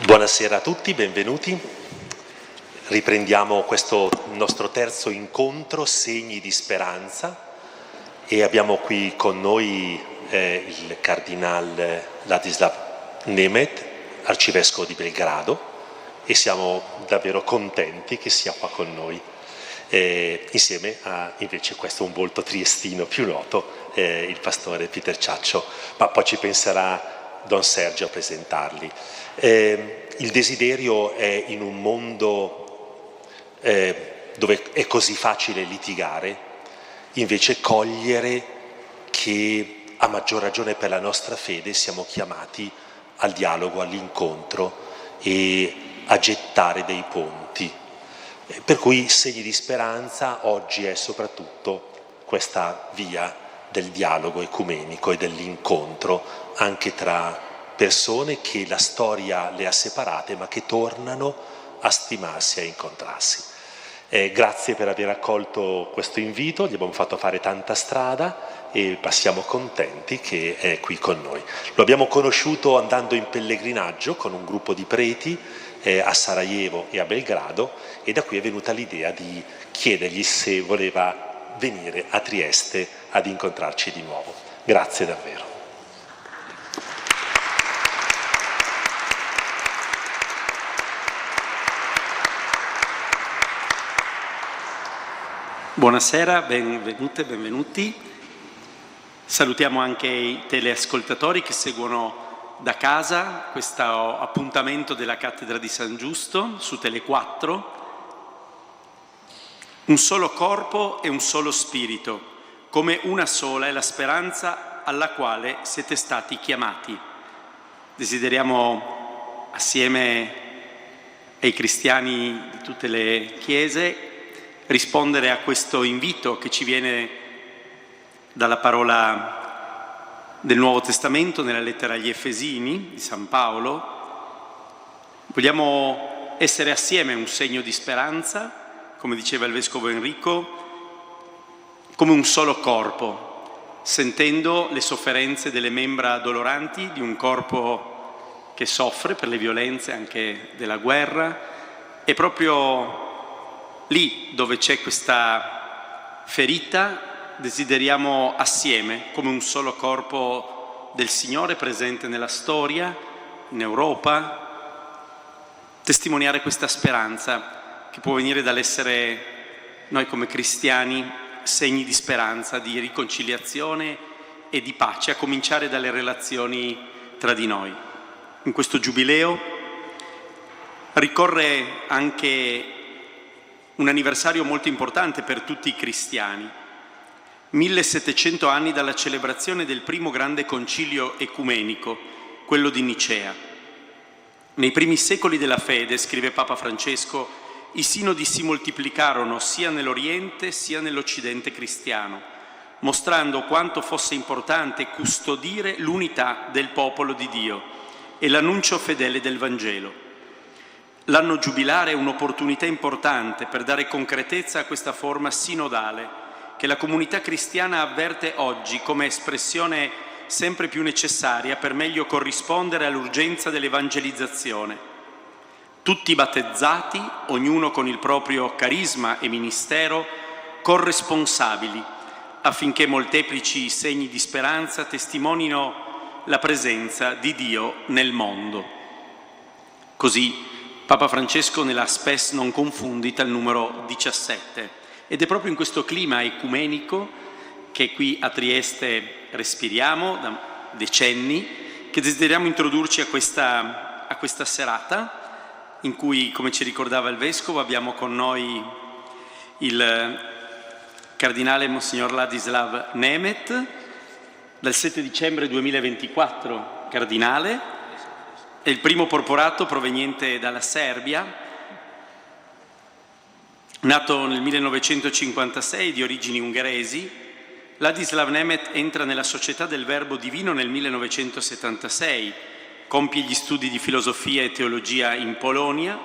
Buonasera a tutti, benvenuti. Riprendiamo questo nostro terzo incontro, Segni di Speranza, e abbiamo qui con noi il Cardinal Ladislav Nemet, Arcivescovo di Belgrado, e siamo davvero contenti che sia qua con noi. Insieme a invece questo un volto triestino più noto, il pastore Peter Ciaccio, ma poi ci penserà Don Sergio a presentarli. Il desiderio è, in un mondo dove è così facile litigare, invece cogliere che a maggior ragione per la nostra fede siamo chiamati al dialogo, all'incontro e a gettare dei ponti. Per cui Segni di Speranza oggi è soprattutto questa via del dialogo ecumenico e dell'incontro anche tra persone che la storia le ha separate ma che tornano a stimarsi e a incontrarsi. Grazie per aver accolto questo invito, gli abbiamo fatto fare tanta strada e siamo contenti che è qui con noi. Lo abbiamo conosciuto andando in pellegrinaggio con un gruppo di preti a Sarajevo e a Belgrado, e da qui è venuta l'idea di chiedergli se voleva venire a Trieste ad incontrarci di nuovo. Grazie davvero. Buonasera, benvenute, benvenuti. Salutiamo anche i teleascoltatori che seguono da casa questo appuntamento della Cattedra di San Giusto su Tele 4. Un solo corpo e un solo spirito, come una sola è la speranza alla quale siete stati chiamati. Desideriamo, assieme ai cristiani di tutte le chiese, rispondere a questo invito che ci viene dalla parola del Nuovo Testamento nella lettera agli Efesini di San Paolo. Vogliamo essere assieme un segno di speranza, come diceva il Vescovo Enrico, come un solo corpo, sentendo le sofferenze delle membra doloranti di un corpo che soffre per le violenze anche della guerra, e proprio lì dove c'è questa ferita desideriamo assieme, come un solo corpo del Signore presente nella storia, in Europa, testimoniare questa speranza che può venire dall'essere noi come cristiani segni di speranza, di riconciliazione e di pace, a cominciare dalle relazioni tra di noi. In questo giubileo ricorre anche un anniversario molto importante per tutti i cristiani. 1700 anni dalla celebrazione del primo grande concilio ecumenico, quello di Nicea. Nei primi secoli della fede, scrive Papa Francesco, i sinodi si moltiplicarono sia nell'Oriente sia nell'Occidente cristiano, mostrando quanto fosse importante custodire l'unità del popolo di Dio e l'annuncio fedele del Vangelo. L'anno giubilare è un'opportunità importante per dare concretezza a questa forma sinodale che la comunità cristiana avverte oggi come espressione sempre più necessaria per meglio corrispondere all'urgenza dell'evangelizzazione. Tutti battezzati, ognuno con il proprio carisma e ministero, corresponsabili, affinché molteplici segni di speranza testimonino la presenza di Dio nel mondo. Così Papa Francesco nella Spes non confundit al numero 17. Ed è proprio in questo clima ecumenico che qui a Trieste respiriamo da decenni, che desideriamo introdurci a questa serata, in cui, come ci ricordava il Vescovo, abbiamo con noi il Cardinale Monsignor Ladislav Nemet, dal 7 dicembre 2024 Cardinale, è il primo porporato proveniente dalla Serbia, nato nel 1956, di origini ungheresi. Ladislav Nemet entra nella Società del Verbo Divino nel 1976, compie gli studi di filosofia e teologia in Polonia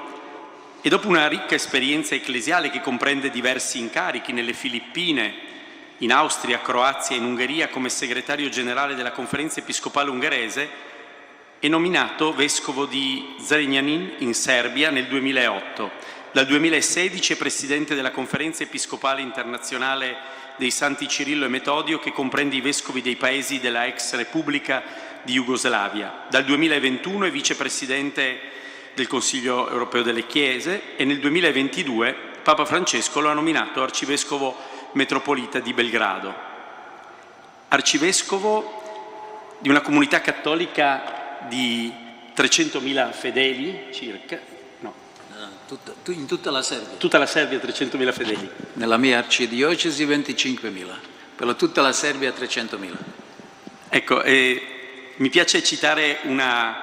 e dopo una ricca esperienza ecclesiale che comprende diversi incarichi nelle Filippine, in Austria, Croazia e in Ungheria come segretario generale della Conferenza Episcopale Ungherese, e nominato vescovo di Zrenjanin in Serbia nel 2008. Dal 2016 è presidente della Conferenza Episcopale Internazionale dei Santi Cirillo e Metodio, che comprende i vescovi dei paesi della ex Repubblica di Jugoslavia. Dal 2021 è vicepresidente del Consiglio Europeo delle Chiese e nel 2022 Papa Francesco lo ha nominato arcivescovo metropolita di Belgrado. Arcivescovo di una comunità cattolica di 300.000 fedeli circa, in tutta la Serbia. Tutta la Serbia 300.000 fedeli. Nella mia arcidiocesi 25.000, per tutta la Serbia 300.000. Ecco, mi piace citare una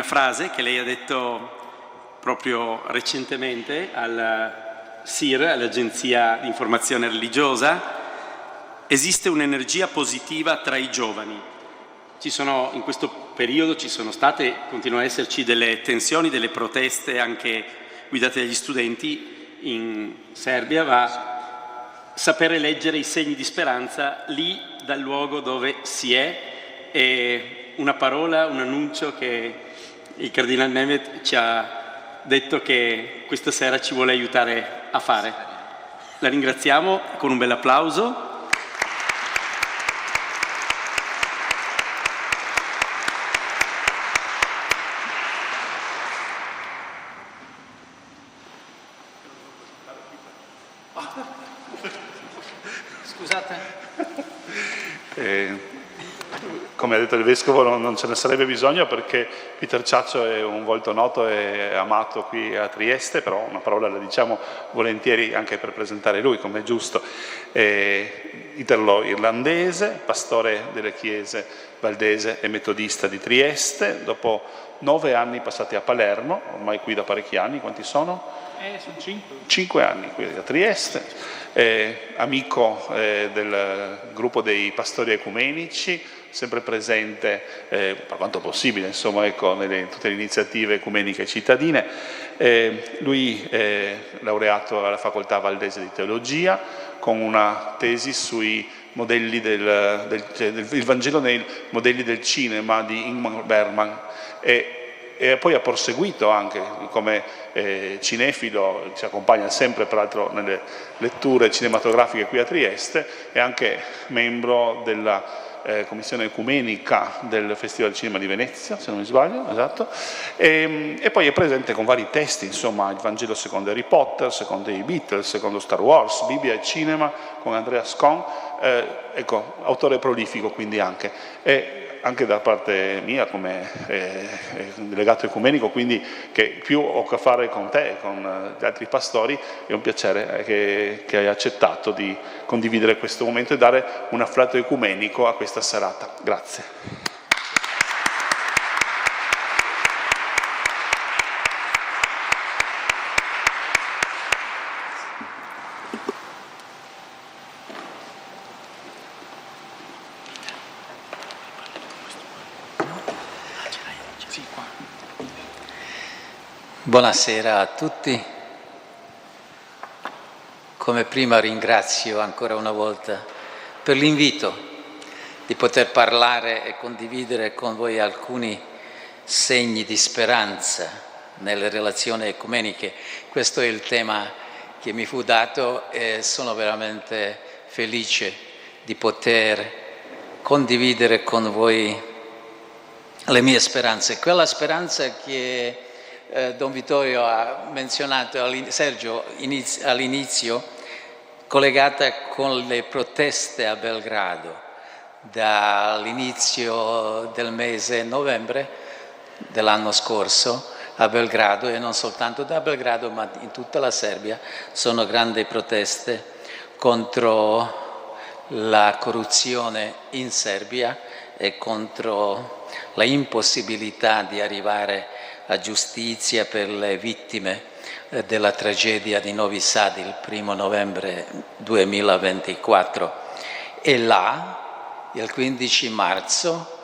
frase che lei ha detto proprio recentemente al SIR, all'Agenzia di Informazione Religiosa. Esiste un'energia positiva tra i giovani. In questo periodo ci sono state, continuano ad esserci delle tensioni, delle proteste anche guidate dagli studenti in Serbia, ma sapere leggere i segni di speranza lì dal luogo dove si è una parola, un annuncio che il Cardinal Mehmet ci ha detto che questa sera ci vuole aiutare a fare. La ringraziamo con un bel applauso. Scusate. Come ha detto il Vescovo, non ce ne sarebbe bisogno perché Peter Ciaccio è un volto noto e amato qui a Trieste, però una parola la diciamo volentieri anche per presentare lui, come è giusto. Italo-irlandese, pastore delle chiese valdese e metodista di Trieste, dopo 9 anni passati a Palermo, ormai qui da parecchi anni, quanti sono? Sono 5 anni qui a Trieste, amico del gruppo dei pastori ecumenici, sempre presente per quanto possibile, insomma, ecco, nelle tutte le iniziative ecumeniche cittadine. Lui è laureato alla Facoltà Valdese di Teologia con una tesi sui modelli il Vangelo nei modelli del cinema di Ingmar Bergman e poi ha proseguito anche come cinefilo, ci accompagna sempre peraltro nelle letture cinematografiche qui a Trieste, è anche membro della commissione ecumenica del Festival del Cinema di Venezia, se non mi sbaglio, esatto, e poi è presente con vari testi, insomma, il Vangelo secondo Harry Potter, secondo i Beatles, secondo Star Wars, Bibbia e cinema con Andreas Kohn, ecco, autore prolifico quindi anche. Anche da parte mia come delegato ecumenico, quindi che più ho a che fare con te e con gli altri pastori, è un piacere che hai accettato di condividere questo momento e dare un afflato ecumenico a questa serata. Grazie. Buonasera a tutti. Come prima ringrazio ancora una volta per l'invito di poter parlare e condividere con voi alcuni segni di speranza nelle relazioni ecumeniche. Questo è il tema che mi fu dato e sono veramente felice di poter condividere con voi le mie speranze. Quella speranza che Don Vittorio ha menzionato, Sergio all'inizio, collegata con le proteste a Belgrado dall'inizio del mese novembre dell'anno scorso a Belgrado, e non soltanto da Belgrado ma in tutta la Serbia sono grandi proteste contro la corruzione in Serbia e contro la impossibilità di arrivare a giustizia per le vittime della tragedia di Novi Sad il 1 novembre 2024. E là, il 15 marzo,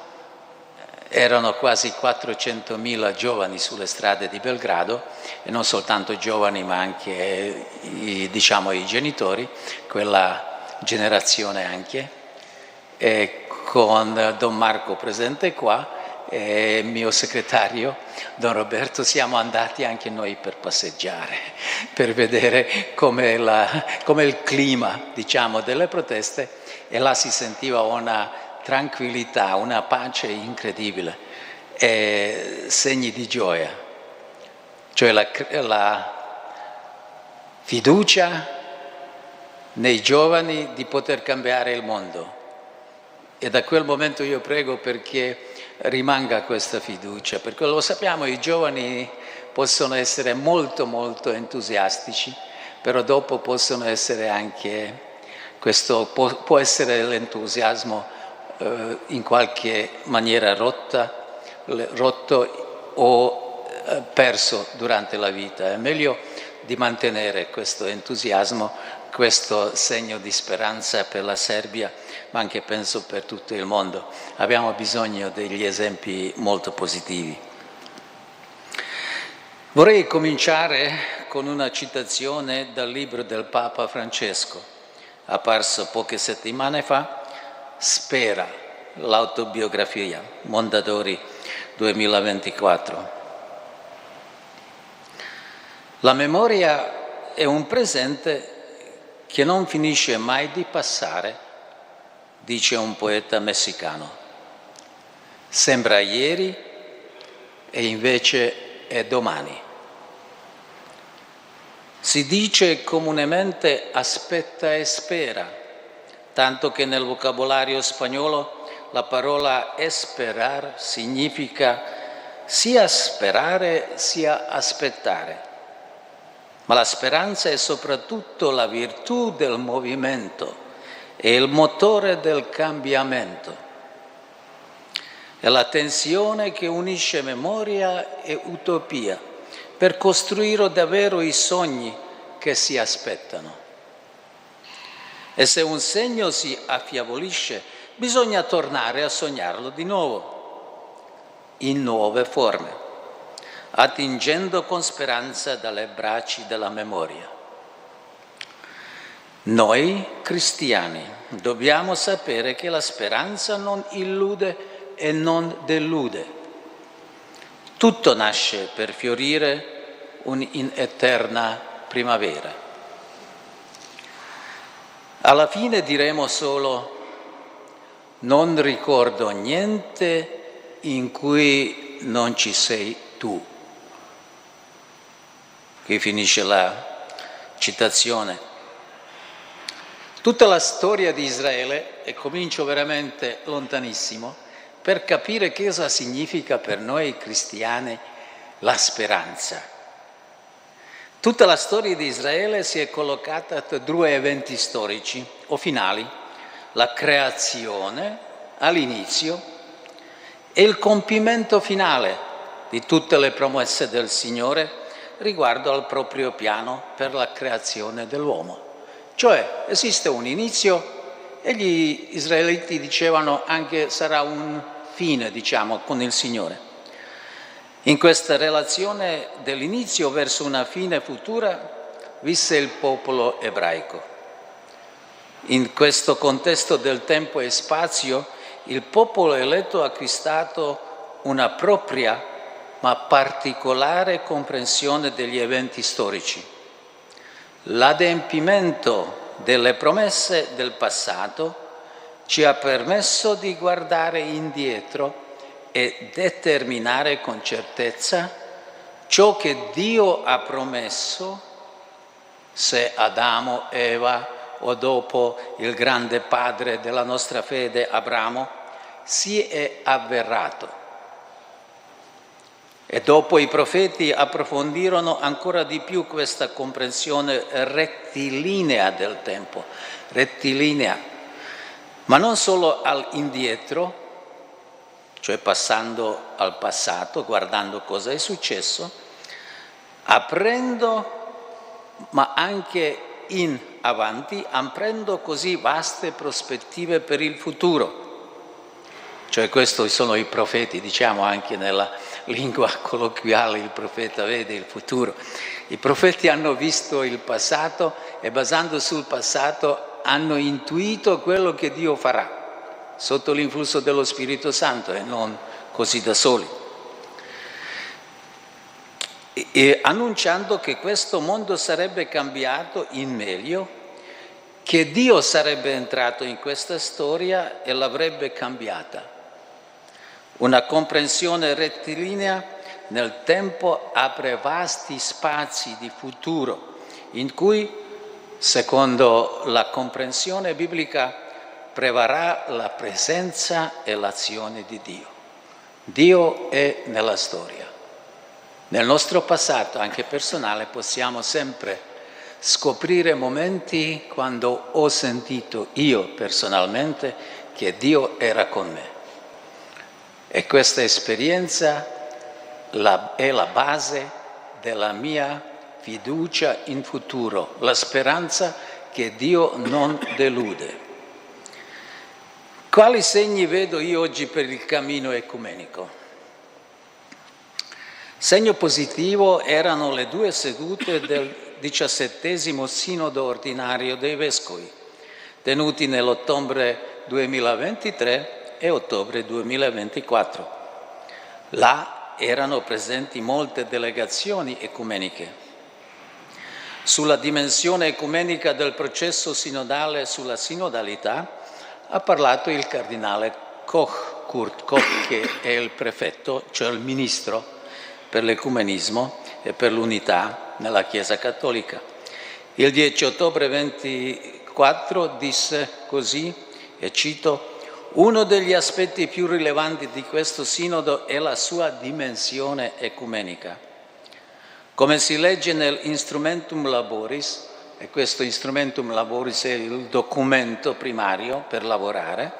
erano quasi 400.000 giovani sulle strade di Belgrado, e non soltanto giovani ma anche i genitori, quella generazione anche, e con Don Marco presente qua, e il mio segretario, Don Roberto, siamo andati anche noi per passeggiare, per vedere com'è il clima, diciamo, delle proteste, e là si sentiva una tranquillità, una pace incredibile e segni di gioia, cioè la fiducia nei giovani di poter cambiare il mondo. E da quel momento io prego perché rimanga questa fiducia, perché lo sappiamo, i giovani possono essere molto molto entusiastici, però dopo possono essere anche, può essere l'entusiasmo in qualche maniera rotto o perso durante la vita. È meglio di mantenere questo entusiasmo, questo segno di speranza per la Serbia, ma anche penso per tutto il mondo. Abbiamo bisogno degli esempi molto positivi. Vorrei cominciare con una citazione dal libro del Papa Francesco, apparso poche settimane fa, Spera, l'autobiografia, Mondadori 2024. La memoria è un presente che non finisce mai di passare, dice un poeta messicano. Sembra ieri e invece è domani. Si dice comunemente aspetta e spera, tanto che nel vocabolario spagnolo la parola esperar significa sia sperare sia aspettare. Ma la speranza è soprattutto la virtù del movimento e il motore del cambiamento. È la tensione che unisce memoria e utopia per costruire davvero i sogni che si aspettano. E se un segno si affievolisce, bisogna tornare a sognarlo di nuovo, in nuove forme, attingendo con speranza dalle braccia della memoria. Noi cristiani dobbiamo sapere che la speranza non illude e non delude. Tutto nasce per fiorire in eterna primavera. Alla fine diremo solo: non ricordo niente in cui non ci sei tu. Qui finisce la citazione. Tutta la storia di Israele, e comincio veramente lontanissimo, per capire cosa significa per noi cristiani la speranza. Tutta la storia di Israele si è collocata tra due eventi storici o finali: la creazione all'inizio e il compimento finale di tutte le promesse del Signore riguardo al proprio piano per la creazione dell'uomo. Cioè esiste un inizio e gli israeliti dicevano anche sarà un fine, diciamo, con il Signore. In questa relazione dell'inizio verso una fine futura visse il popolo ebraico. In questo contesto del tempo e spazio, il popolo eletto ha acquistato una propria ma particolare comprensione degli eventi storici. L'adempimento delle promesse del passato ci ha permesso di guardare indietro e determinare con certezza ciò che Dio ha promesso se Adamo, Eva o dopo il grande padre della nostra fede, Abramo, si è avverato. E dopo i profeti approfondirono ancora di più questa comprensione rettilinea del tempo, rettilinea, ma non solo all'indietro, cioè passando al passato, guardando cosa è successo, aprendo, ma anche in avanti, aprendo così vaste prospettive per il futuro. Cioè questi sono i profeti, diciamo anche nella lingua colloquiale, il profeta vede il futuro. I profeti hanno visto il passato e basando sul passato hanno intuito quello che Dio farà, sotto l'influsso dello Spirito Santo e non così da soli. E annunciando che questo mondo sarebbe cambiato in meglio, che Dio sarebbe entrato in questa storia e l'avrebbe cambiata. Una comprensione rettilinea nel tempo apre vasti spazi di futuro in cui, secondo la comprensione biblica, prevarrà la presenza e l'azione di Dio. Dio è nella storia. Nel nostro passato, anche personale, possiamo sempre scoprire momenti quando ho sentito io personalmente che Dio era con me. E questa esperienza è la base della mia fiducia in futuro, la speranza che Dio non delude. Quali segni vedo io oggi per il cammino ecumenico? Segno positivo erano le 2 sedute del 17° Sinodo ordinario dei Vescovi, tenuti nell'ottobre 2023 e ottobre 2024. Là erano presenti molte delegazioni ecumeniche. Sulla dimensione ecumenica del processo sinodale sulla sinodalità ha parlato il cardinale Koch, Kurt Koch, che è il prefetto, cioè il ministro per l'ecumenismo e per l'unità nella Chiesa Cattolica. Il 10 ottobre 24 disse così, e cito: «Uno degli aspetti più rilevanti di questo sinodo è la sua dimensione ecumenica. Come si legge nell'Instrumentum Laboris», e questo Instrumentum Laboris è il documento primario per lavorare,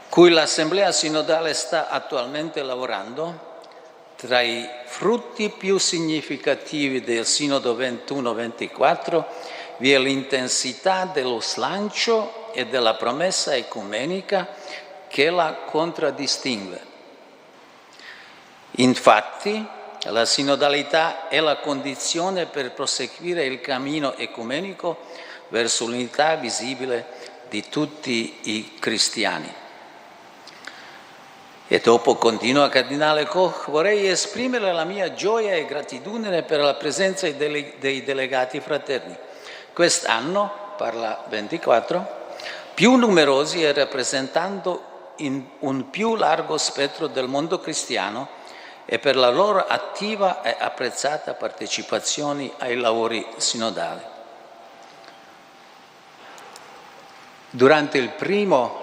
cui l'Assemblea Sinodale sta attualmente lavorando, tra i frutti più significativi del Sinodo 21-24 vi è l'intensità dello slancio e della promessa ecumenica che la contraddistingue. Infatti, la sinodalità è la condizione per proseguire il cammino ecumenico verso l'unità visibile di tutti i cristiani. E dopo, continua Cardinale Koch, vorrei esprimere la mia gioia e gratitudine per la presenza dei delegati fraterni. Quest'anno, parla 24, più numerosi e rappresentando un più largo spettro del mondo cristiano e per la loro attiva e apprezzata partecipazione ai lavori sinodali. Durante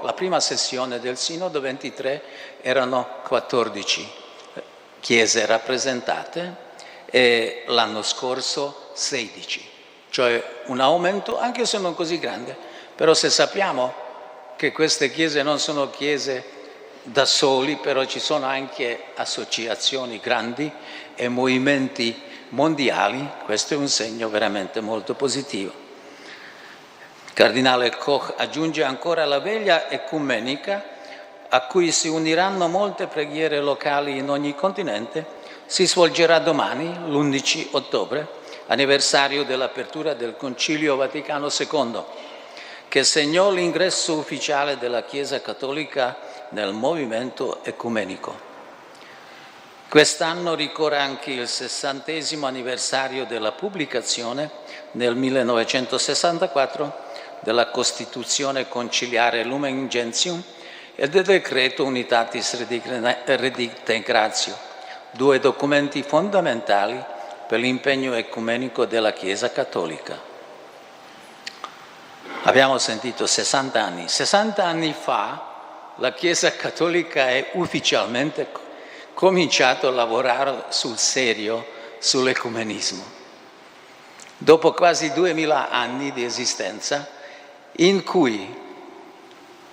la prima sessione del Sinodo 23 erano 14 chiese rappresentate e l'anno scorso 16, cioè un aumento anche se non così grande, però se sappiamo che queste chiese non sono chiese da soli, però ci sono anche associazioni grandi e movimenti mondiali, questo è un segno veramente molto positivo. Cardinale Koch aggiunge ancora la veglia ecumenica, a cui si uniranno molte preghiere locali in ogni continente, si svolgerà domani, l'11 ottobre, anniversario dell'apertura del Concilio Vaticano II, che segnò l'ingresso ufficiale della Chiesa Cattolica nel movimento ecumenico. Quest'anno ricorre anche il 60° anniversario della pubblicazione, nel 1964, della Costituzione conciliare Lumen Gentium e del decreto Unitatis Redintegratio, 2 documenti fondamentali per l'impegno ecumenico della Chiesa Cattolica. Abbiamo sentito 60 anni. 60 anni fa la Chiesa Cattolica è ufficialmente cominciato a lavorare sul serio sull'ecumenismo. Dopo quasi 2000 anni di esistenza, in cui,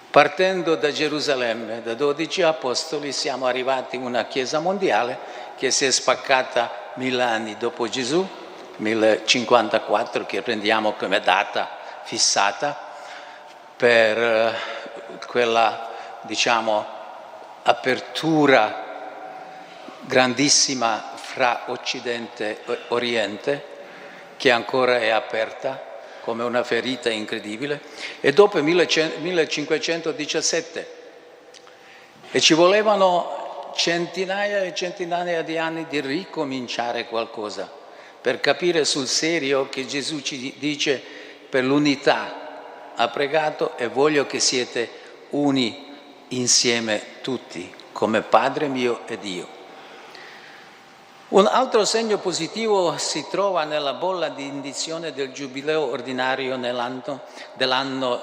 partendo da Gerusalemme, da 12 apostoli, siamo arrivati a una Chiesa mondiale che si è spaccata 1000 anni dopo Gesù, 1054, che prendiamo come data fissata per quella, apertura grandissima fra Occidente e Oriente, che ancora è aperta come una ferita incredibile, e dopo 1517. E ci volevano centinaia e centinaia di anni di ricominciare qualcosa, per capire sul serio che Gesù ci dice per l'unità. Ha pregato e voglio che siete uni insieme tutti, come Padre mio ed io. Un altro segno positivo si trova nella bolla di indizione del Giubileo ordinario dell'anno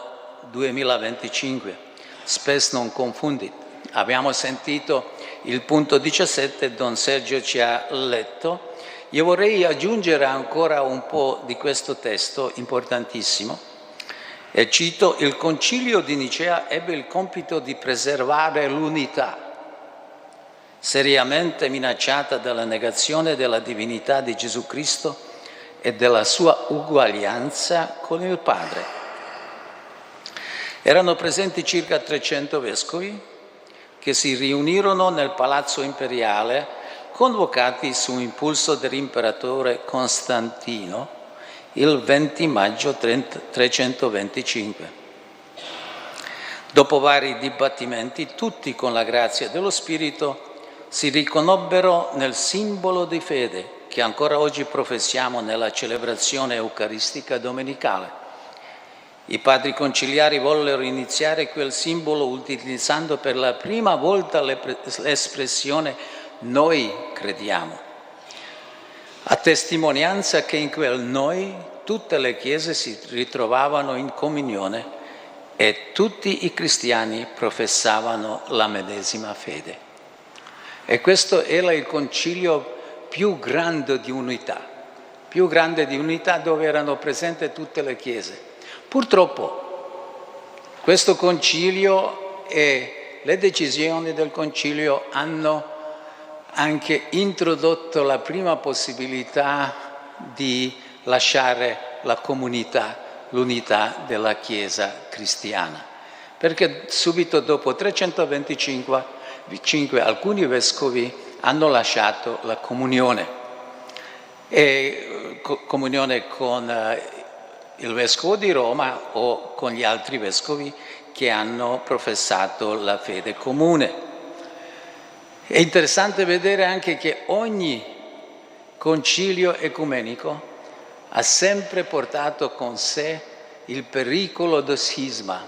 2025. Spes non confundit. Abbiamo sentito il punto 17, Don Sergio ci ha letto. Io vorrei aggiungere ancora un po' di questo testo importantissimo. E cito: il Concilio di Nicea ebbe il compito di preservare l'unità, seriamente minacciata dalla negazione della divinità di Gesù Cristo e della sua uguaglianza con il Padre. Erano presenti circa 300 vescovi che si riunirono nel Palazzo Imperiale, convocati su impulso dell'imperatore Costantino il 20 maggio 325. Dopo vari dibattimenti, tutti con la grazia dello Spirito si riconobbero nel simbolo di fede che ancora oggi professiamo nella celebrazione eucaristica domenicale. I padri conciliari vollero iniziare quel simbolo utilizzando per la prima volta l'espressione «noi crediamo», a testimonianza che in quel «noi» tutte le chiese si ritrovavano in comunione e tutti i cristiani professavano la medesima fede. E questo era il concilio più grande di unità dove erano presenti tutte le chiese. Purtroppo questo concilio e le decisioni del concilio hanno anche introdotto la prima possibilità di lasciare la comunità, l'unità della Chiesa cristiana, perché subito dopo 325 alcuni vescovi hanno lasciato la comunione con il vescovo di Roma o con gli altri vescovi che hanno professato la fede comune. È interessante vedere anche che ogni concilio ecumenico ha sempre portato con sé il pericolo del schisma,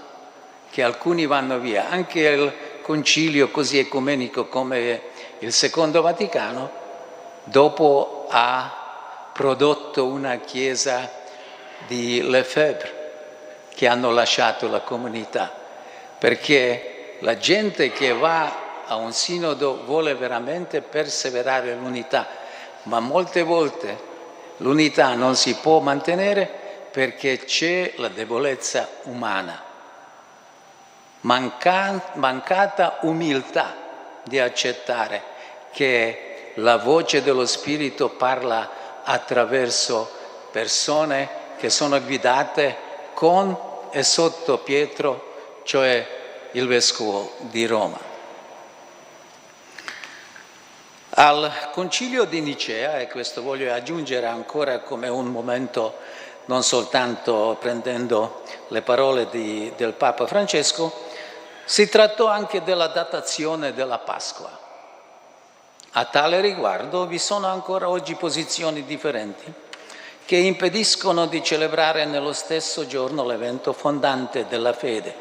che alcuni vanno via. Anche il concilio così ecumenico come il Secondo Vaticano dopo ha prodotto una chiesa di Lefebvre che hanno lasciato la comunità, perché la gente che va a un sinodo vuole veramente perseverare l'unità, ma molte volte l'unità non si può mantenere perché c'è la debolezza umana, mancata umiltà di accettare che la voce dello Spirito parla attraverso persone che sono guidate con e sotto Pietro, cioè il Vescovo di Roma. Al Concilio di Nicea, e questo voglio aggiungere ancora come un momento, non soltanto prendendo le parole del Papa Francesco, si trattò anche della datazione della Pasqua. A tale riguardo vi sono ancora oggi posizioni differenti che impediscono di celebrare nello stesso giorno l'evento fondante della fede.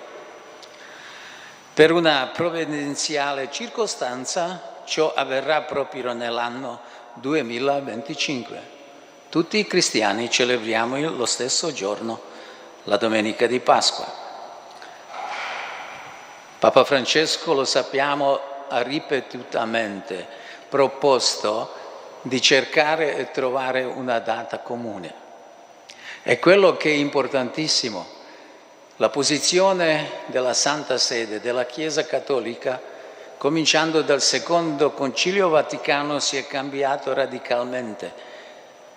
Per una provvidenziale circostanza ciò avverrà proprio nell'anno 2025. Tutti i cristiani celebriamo lo stesso giorno, la domenica di Pasqua. Papa Francesco, lo sappiamo, ha ripetutamente proposto di cercare e trovare una data comune. E quello che è importantissimo, la posizione della Santa Sede, della Chiesa Cattolica, cominciando dal Secondo Concilio Vaticano, si è cambiato radicalmente.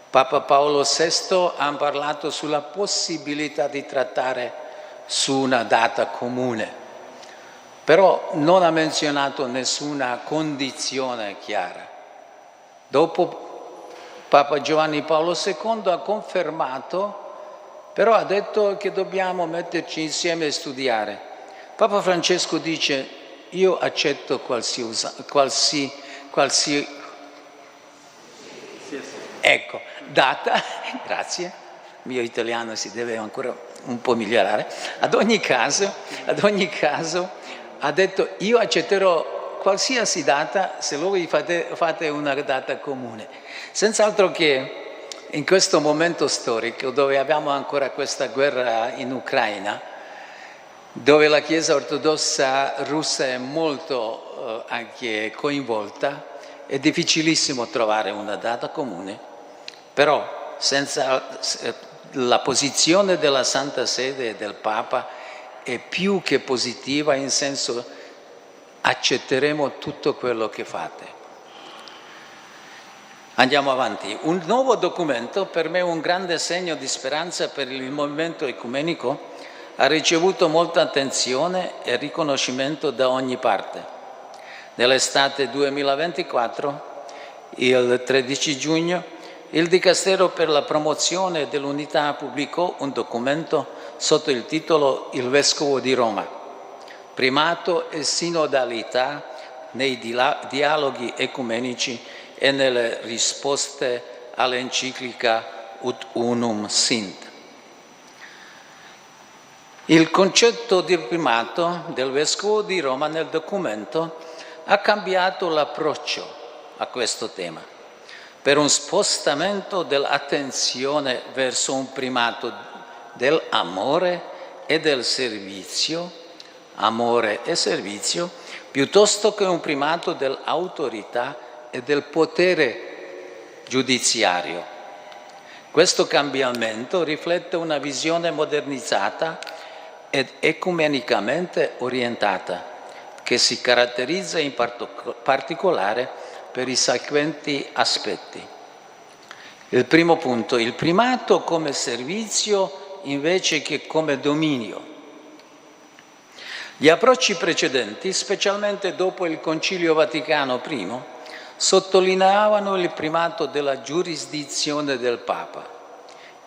Papa Paolo VI ha parlato sulla possibilità di trattare su una data comune, però non ha menzionato nessuna condizione chiara. Dopo Papa Giovanni Paolo II ha confermato, però ha detto che dobbiamo metterci insieme e studiare. Papa Francesco dice: io accetto ecco, data, grazie, il mio italiano si deve ancora un po' migliorare, ad ogni caso ha detto io accetterò qualsiasi data se voi fate una data comune. Senz'altro che in questo momento storico dove abbiamo ancora questa guerra in Ucraina, dove la Chiesa ortodossa russa è molto anche coinvolta, è difficilissimo trovare una data comune, però senza la posizione della Santa Sede e del Papa è più che positiva, in senso accetteremo tutto quello che fate. Andiamo avanti. Un nuovo documento, per me un grande segno di speranza per il movimento ecumenico, ha ricevuto molta attenzione e riconoscimento da ogni parte. Nell'estate 2024, il 13 giugno, il Dicastero per la promozione dell'unità pubblicò un documento sotto il titolo Il Vescovo di Roma, primato e sinodalità nei dialoghi ecumenici e nelle risposte all'enciclica Ut Unum Sint. Il concetto di primato del Vescovo di Roma nel documento ha cambiato l'approccio a questo tema, per un spostamento dell'attenzione verso un primato dell'amore e del servizio, amore e servizio, piuttosto che un primato dell'autorità e del potere giudiziario. Questo cambiamento riflette una visione modernizzata ed ecumenicamente orientata, che si caratterizza in particolare per i seguenti aspetti. Il primo punto, il primato come servizio invece che come dominio. Gli approcci precedenti, specialmente dopo il Concilio Vaticano I, sottolineavano il primato della giurisdizione del Papa,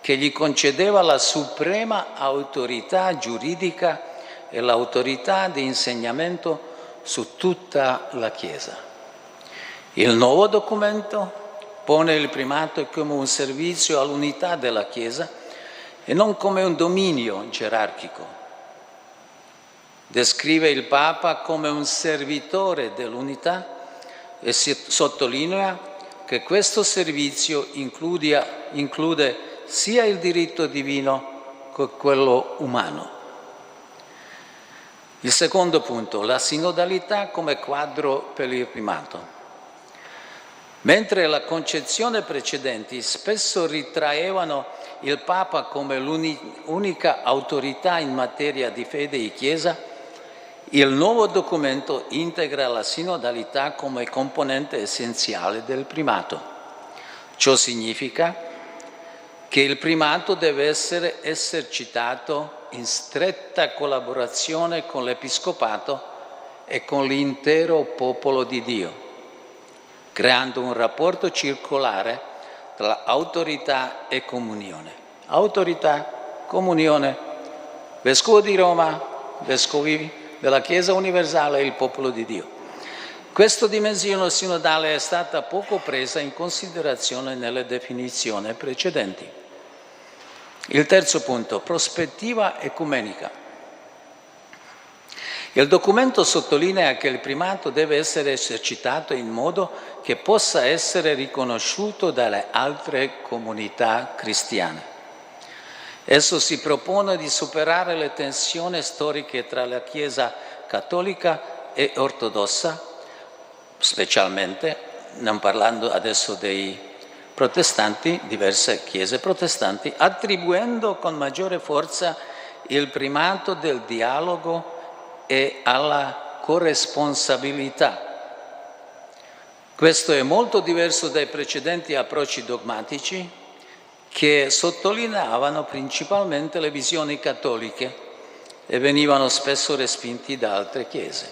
che gli concedeva la suprema autorità giuridica e l'autorità di insegnamento su tutta la Chiesa. Il nuovo documento pone il primato come un servizio all'unità della Chiesa e non come un dominio gerarchico. Descrive il Papa come un servitore dell'unità e si sottolinea che questo servizio include sia il diritto divino che quello umano. Il secondo punto, la sinodalità come quadro per il primato. Mentre la concezione precedenti spesso ritraevano il Papa come l'unica autorità in materia di fede e Chiesa, il nuovo documento integra la sinodalità come componente essenziale del primato. Ciò significa che il primato deve essere esercitato in stretta collaborazione con l'Episcopato e con l'intero popolo di Dio, creando un rapporto circolare tra autorità e comunione. Autorità, comunione, Vescovo di Roma, Vescovi della Chiesa universale e il popolo di Dio. Questa dimensione sinodale è stata poco presa in considerazione nelle definizioni precedenti. Il terzo punto, prospettiva ecumenica. Il documento sottolinea che il primato deve essere esercitato in modo che possa essere riconosciuto dalle altre comunità cristiane. Esso si propone di superare le tensioni storiche tra la Chiesa cattolica e ortodossa, specialmente, non parlando adesso dei protestanti, diverse chiese protestanti, attribuendo con maggiore forza il primato del dialogo e alla corresponsabilità. Questo è molto diverso dai precedenti approcci dogmatici che sottolineavano principalmente le visioni cattoliche e venivano spesso respinti da altre chiese.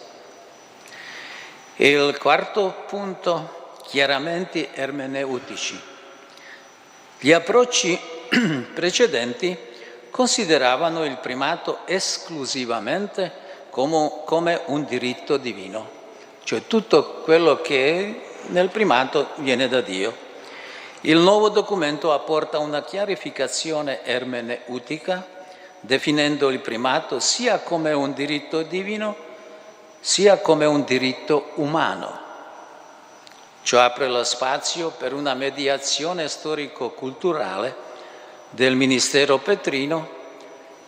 E il quarto punto, chiaramenti ermeneutici. Gli approcci precedenti consideravano il primato esclusivamente come un diritto divino, cioè tutto quello che nel primato viene da Dio. Il nuovo documento apporta una chiarificazione ermeneutica, definendo il primato sia come un diritto divino, sia come un diritto umano. Ciò apre lo spazio per una mediazione storico-culturale del ministero petrino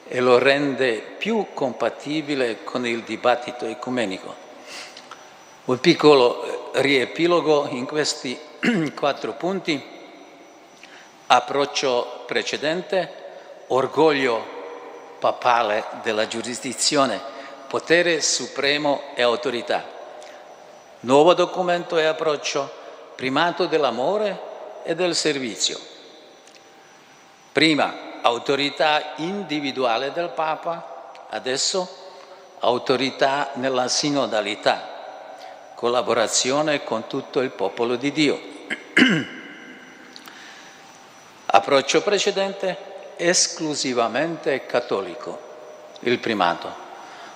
e lo rende più compatibile con il dibattito ecumenico. Un piccolo riepilogo in questi 4 punti: approccio precedente, orgoglio papale della giurisdizione, potere supremo e autorità. Nuovo documento e approccio, primato dell'amore e del servizio. Prima, autorità individuale del Papa, adesso autorità nella sinodalità, collaborazione con tutto il popolo di Dio. Approccio precedente, esclusivamente cattolico, il primato,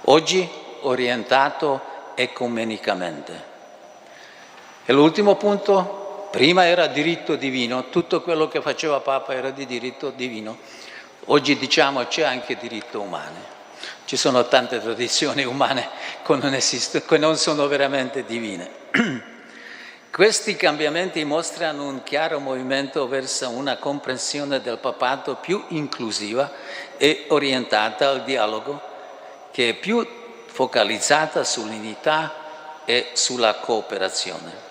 oggi orientato ecumenicamente. E l'ultimo punto, prima era diritto divino, tutto quello che faceva Papa era di diritto divino, oggi diciamo c'è anche diritto umano. Ci sono tante tradizioni umane che non sono veramente divine. Questi cambiamenti mostrano un chiaro movimento verso una comprensione del papato più inclusiva e orientata al dialogo, che è più focalizzata sull'unità e sulla cooperazione.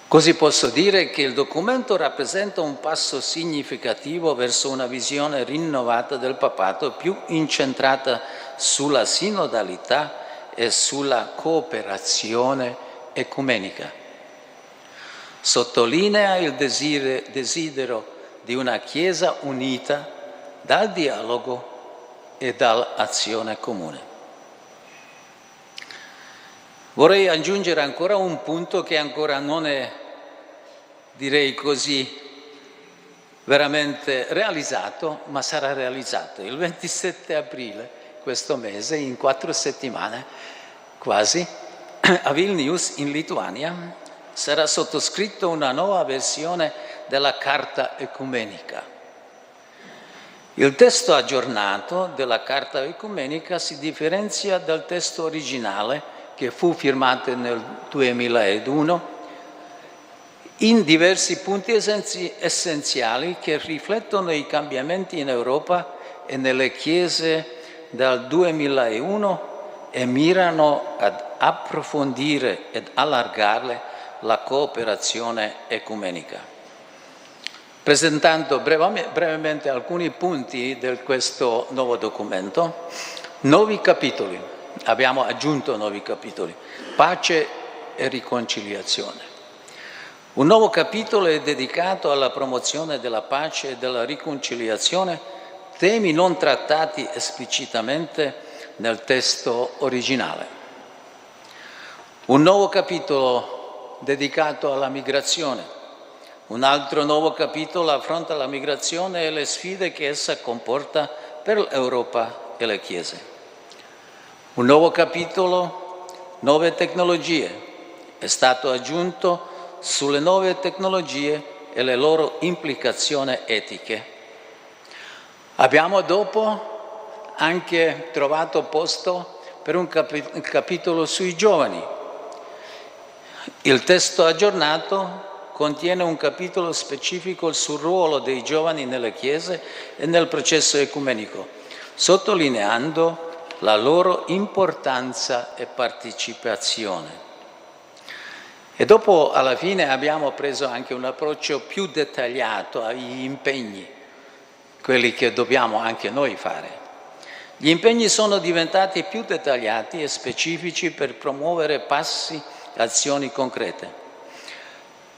Così posso dire che il documento rappresenta un passo significativo verso una visione rinnovata del papato più incentrata sulla sinodalità e sulla cooperazione ecumenica. Sottolinea il desiderio di una Chiesa unita dal dialogo e dall'azione comune. Vorrei aggiungere ancora un punto che ancora non è, direi così, veramente realizzato, ma sarà realizzato. Il 27 aprile, questo mese, in 4 settimane quasi, a Vilnius, in Lituania, sarà sottoscritta una nuova versione della Carta Ecumenica. Il testo aggiornato della Carta Ecumenica si differenzia dal testo originale che fu firmato nel 2001 in diversi punti essenziali che riflettono i cambiamenti in Europa e nelle chiese dal 2001 e mirano ad approfondire ed allargare la cooperazione ecumenica. Presentando brevemente alcuni punti di questo nuovo documento, nuovi capitoli. Abbiamo aggiunto nuovi capitoli: pace e riconciliazione. Un nuovo capitolo è dedicato alla promozione della pace e della riconciliazione, temi non trattati esplicitamente nel testo originale. Un nuovo capitolo dedicato alla migrazione. Un altro nuovo capitolo affronta la migrazione e le sfide che essa comporta per l'Europa e le Chiese. Un nuovo capitolo, nuove tecnologie, è stato aggiunto sulle nuove tecnologie e le loro implicazioni etiche. Abbiamo dopo anche trovato posto per un capitolo sui giovani. Il testo aggiornato contiene un capitolo specifico sul ruolo dei giovani nelle chiese e nel processo ecumenico, sottolineando la loro importanza e partecipazione. E dopo, alla fine, abbiamo preso anche un approccio più dettagliato agli impegni, quelli che dobbiamo anche noi fare. Gli impegni sono diventati più dettagliati e specifici per promuovere passi e azioni concrete.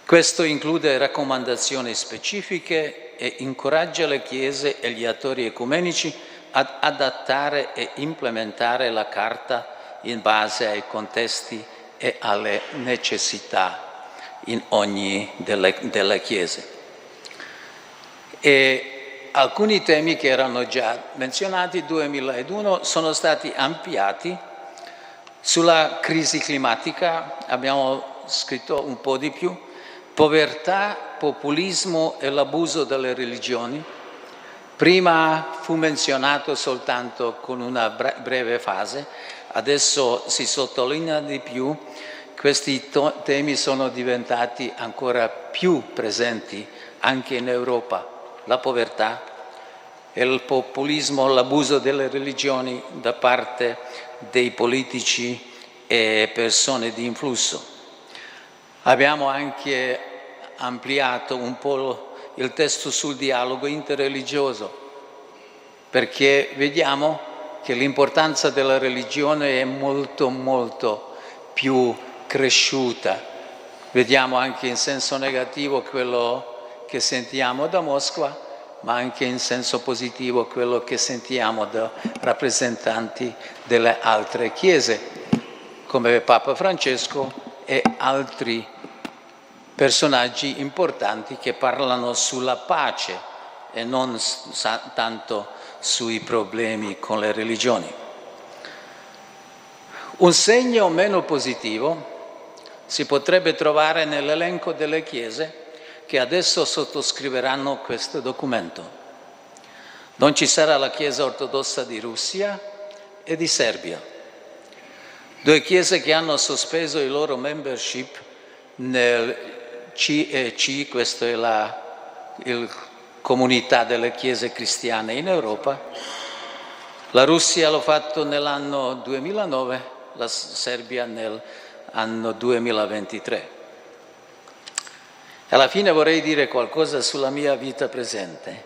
Questo include raccomandazioni specifiche e incoraggia le Chiese e gli attori ecumenici ad adattare e implementare la Carta in base ai contesti e alle necessità in ogni delle Chiese. E alcuni temi che erano già menzionati, 2001, sono stati ampliati. Sulla crisi climatica abbiamo scritto un po' di più, povertà, populismo e l'abuso delle religioni. Prima fu menzionato soltanto con una breve fase, adesso si sottolinea di più. Questi temi sono diventati ancora più presenti anche in Europa. La povertà, il populismo, l'abuso delle religioni da parte dei politici e persone di influsso. Abbiamo anche ampliato un po' il testo sul dialogo interreligioso, perché vediamo che l'importanza della religione è molto, molto più cresciuta. Vediamo anche in senso negativo quello che sentiamo da Mosca, ma anche in senso positivo quello che sentiamo da rappresentanti delle altre chiese, come Papa Francesco e altri personaggi importanti che parlano sulla pace e non tanto sui problemi con le religioni. Un segno meno positivo si potrebbe trovare nell'elenco delle chiese che adesso sottoscriveranno questo documento. Non ci sarà la Chiesa ortodossa di Russia e di Serbia, due chiese che hanno sospeso il loro membership nel CEC, questa è la comunità delle chiese cristiane in Europa. La Russia l'ha fatto nell'anno 2009, la Serbia nell'anno 2023. Alla fine vorrei dire qualcosa sulla mia vita presente,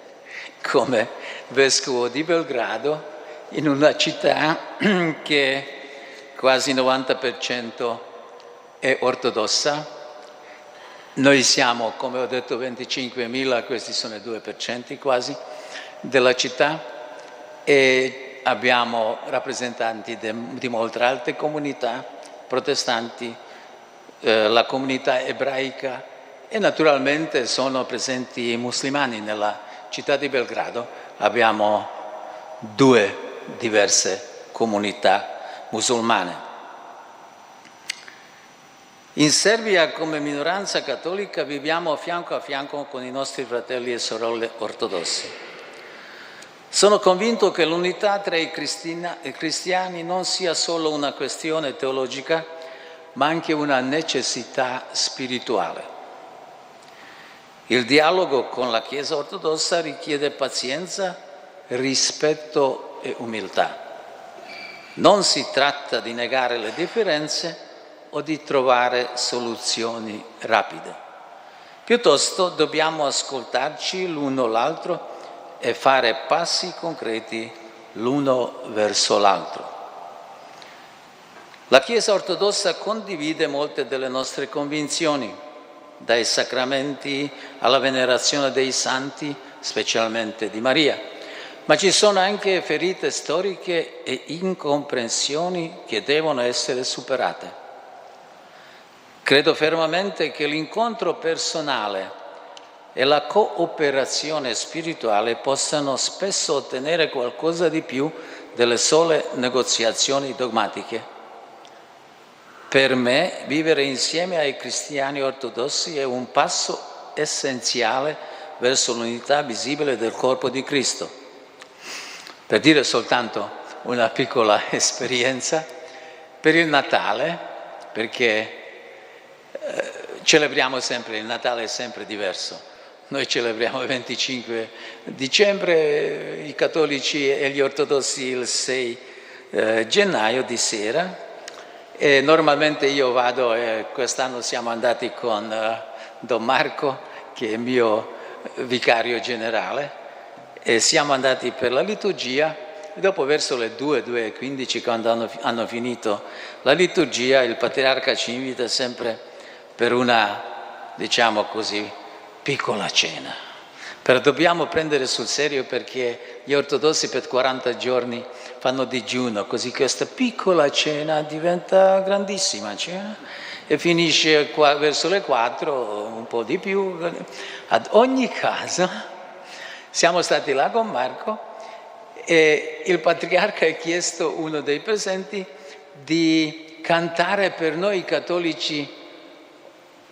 come vescovo di Belgrado, in una città che quasi 90% è ortodossa. Noi siamo, come ho detto, 25.000, questi sono i 2% quasi, della città, e abbiamo rappresentanti di molte altre comunità, protestanti, la comunità ebraica, e naturalmente sono presenti i musulmani. Nella città di Belgrado abbiamo 2 diverse comunità musulmane. In Serbia, come minoranza cattolica, viviamo fianco a fianco con i nostri fratelli e sorelle ortodossi. Sono convinto che l'unità tra i cristiani non sia solo una questione teologica, ma anche una necessità spirituale. Il dialogo con la Chiesa ortodossa richiede pazienza, rispetto e umiltà. Non si tratta di negare le differenze o di trovare soluzioni rapide. Piuttosto dobbiamo ascoltarci l'uno l'altro e fare passi concreti l'uno verso l'altro. La Chiesa ortodossa condivide molte delle nostre convinzioni, dai sacramenti alla venerazione dei santi, specialmente di Maria. Ma ci sono anche ferite storiche e incomprensioni che devono essere superate. Credo fermamente che l'incontro personale e la cooperazione spirituale possano spesso ottenere qualcosa di più delle sole negoziazioni dogmatiche. Per me, vivere insieme ai cristiani ortodossi è un passo essenziale verso l'unità visibile del corpo di Cristo. Per dire soltanto una piccola esperienza, per il Natale, perché celebriamo sempre, il Natale è sempre diverso. Noi celebriamo il 25 dicembre, i cattolici e gli ortodossi il 6 gennaio di sera. E normalmente io vado, quest'anno siamo andati con Don Marco, che è il mio vicario generale, e siamo andati per la liturgia. E dopo, verso le 2:15, quando hanno finito la liturgia, il patriarca ci invita sempre per una, diciamo così, piccola cena. Però dobbiamo prendere sul serio, perché gli ortodossi per 40 giorni fanno digiuno, così questa piccola cena diventa grandissima cena e finisce verso le 4, un po' di più. Ad ogni caso, Siamo stati là con Marco e il patriarca ha chiesto a uno dei presenti di cantare per noi cattolici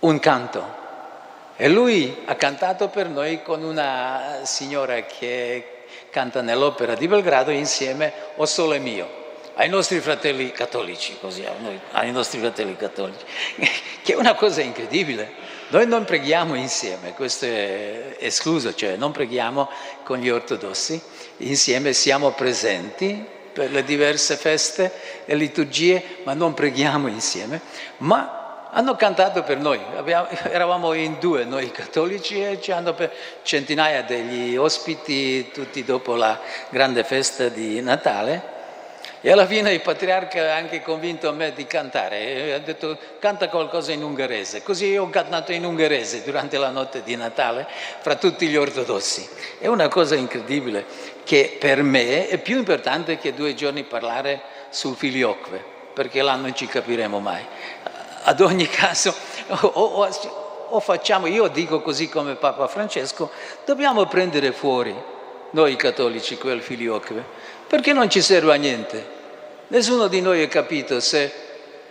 un canto. E lui ha cantato per noi con una signora che canta nell'Opera di Belgrado insieme O Sole Mio, ai nostri fratelli cattolici, così, ai nostri fratelli cattolici, che è una cosa incredibile. Noi non preghiamo insieme, questo è escluso, cioè non preghiamo con gli ortodossi, insieme siamo presenti per le diverse feste e liturgie, ma non preghiamo insieme, ma hanno cantato per noi. Eravamo in 2 noi cattolici e ci hanno per centinaia degli ospiti, tutti dopo la grande festa di Natale. E alla fine il patriarca ha anche convinto me di cantare e ha detto canta qualcosa in ungherese, così io ho cantato in ungherese durante la notte di Natale fra tutti gli ortodossi. È una cosa incredibile che per me è più importante che 2 giorni parlare sul filioque, perché là non ci capiremo mai. Ad ogni caso o facciamo, io dico così come Papa Francesco, dobbiamo prendere fuori noi cattolici quel filioque, perché non ci serve a niente. Nessuno di noi ha capito se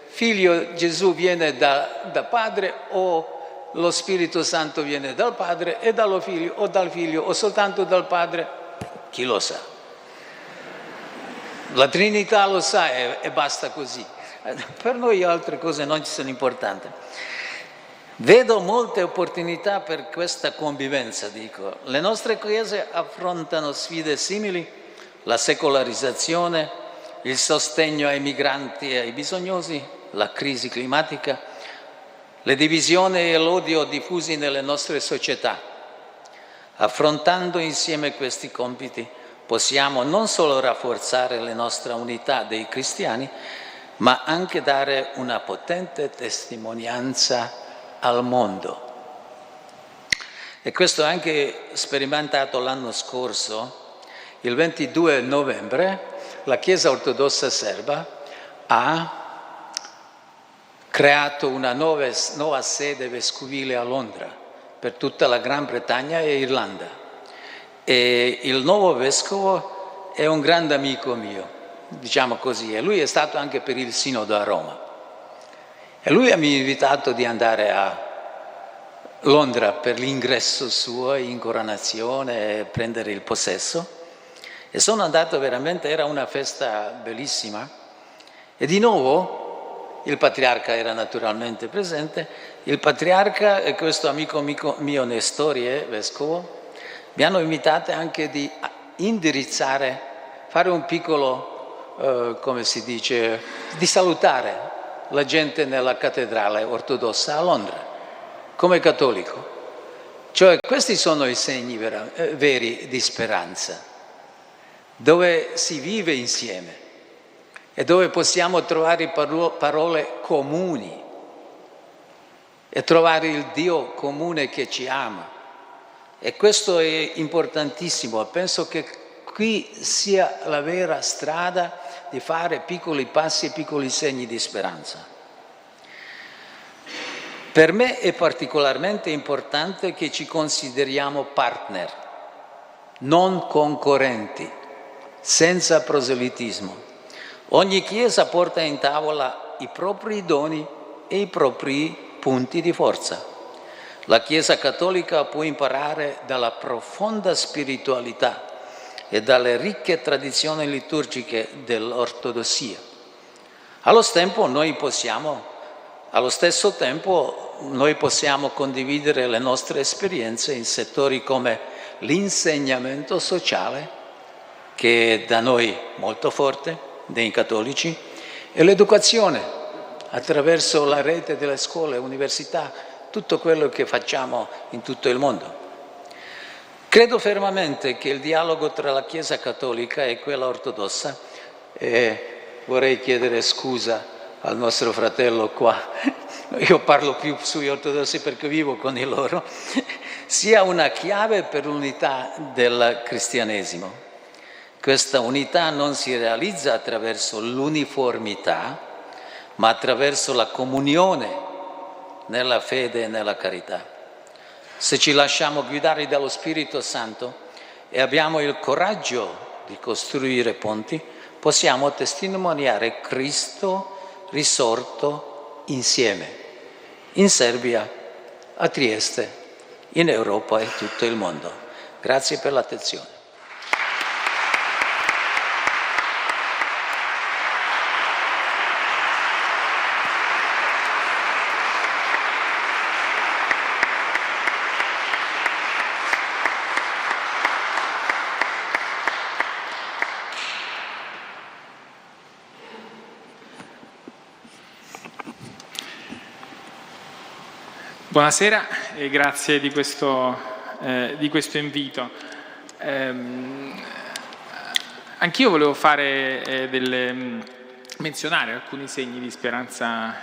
figlio Gesù viene da padre o lo Spirito Santo viene dal padre e dal figlio o soltanto dal padre. Chi lo sa? La Trinità lo sa e basta così. Per noi altre cose non ci sono importanti. Vedo molte opportunità per questa convivenza, dico. Le nostre chiese affrontano sfide simili, la secolarizzazione, il sostegno ai migranti e ai bisognosi, la crisi climatica, le divisioni e l'odio diffusi nelle nostre società. Affrontando insieme questi compiti possiamo non solo rafforzare la nostra unità dei cristiani, ma anche dare una potente testimonianza al mondo. E questo anche sperimentato l'anno scorso. Il 22 novembre la Chiesa ortodossa serba ha creato una nuova sede vescovile a Londra per tutta la Gran Bretagna e Irlanda. E il nuovo vescovo è un grande amico mio, diciamo così, e lui è stato anche per il Sinodo a Roma. E lui mi ha invitato di andare a Londra per l'ingresso suo in coronazione e prendere il possesso. E sono andato veramente, era una festa bellissima. E di nuovo il patriarca era naturalmente presente. Il patriarca e questo amico mio Nestorie, vescovo, mi hanno invitato anche di indirizzare, fare un piccolo, come si dice, di salutare la gente nella cattedrale ortodossa a Londra, come cattolico. Cioè questi sono i segni veri di speranza, dove si vive insieme e dove possiamo trovare parole comuni e trovare il Dio comune che ci ama. E questo è importantissimo. Penso che qui sia la vera strada di fare piccoli passi e piccoli segni di speranza. Per me è particolarmente importante che ci consideriamo partner, non concorrenti, senza proselitismo. Ogni Chiesa porta in tavola i propri doni e i propri punti di forza. La Chiesa cattolica può imparare dalla profonda spiritualità e dalle ricche tradizioni liturgiche dell'ortodossia. Allo stesso tempo noi possiamo condividere le nostre esperienze in settori come l'insegnamento sociale, che è da noi molto forte, dei cattolici, e l'educazione, attraverso la rete delle scuole, università, tutto quello che facciamo in tutto il mondo. Credo fermamente che il dialogo tra la Chiesa cattolica e quella ortodossa, e vorrei chiedere scusa al nostro fratello qua, io parlo più sugli ortodossi perché vivo con loro, sia una chiave per l'unità del cristianesimo. Questa unità non si realizza attraverso l'uniformità, ma attraverso la comunione nella fede e nella carità. Se ci lasciamo guidare dallo Spirito Santo e abbiamo il coraggio di costruire ponti, possiamo testimoniare Cristo risorto insieme, in Serbia, a Trieste, in Europa e tutto il mondo. Grazie per l'attenzione. Buonasera e grazie di questo invito. Anch'io volevo menzionare alcuni segni di speranza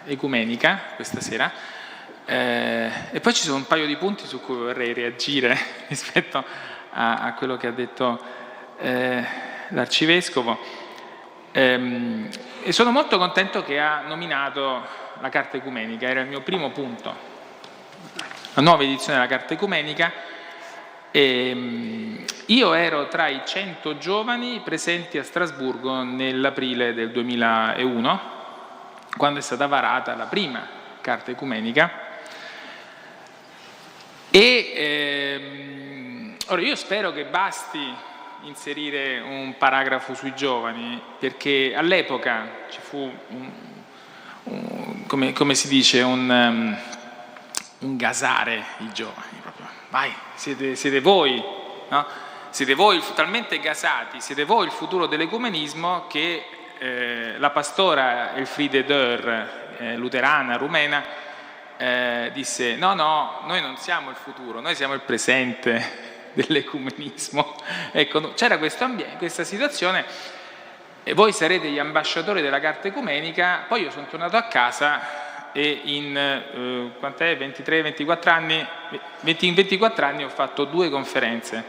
ecumenica questa sera e poi ci sono un paio di punti su cui vorrei reagire rispetto a quello che ha detto l'Arcivescovo. E sono molto contento che ha nominato la Carta Ecumenica, era il mio primo punto. La nuova edizione della Carta Ecumenica, e io ero tra i 100 giovani presenti a Strasburgo nell'aprile del 2001, quando è stata varata la prima Carta Ecumenica. Ora io spero che basti inserire un paragrafo sui giovani, perché all'epoca ci fu come si dice, un gasare i giovani, proprio. Vai, siete voi, no? Siete voi talmente gasati, siete voi il futuro dell'ecumenismo, che la pastora Elfriede Dörr, luterana rumena, disse no, noi non siamo il futuro, noi siamo il presente dell'ecumenismo. Ecco, c'era questa situazione, e voi sarete gli ambasciatori della Carta Ecumenica. Poi io sono tornato a casa e in 24 anni ho fatto 2 conferenze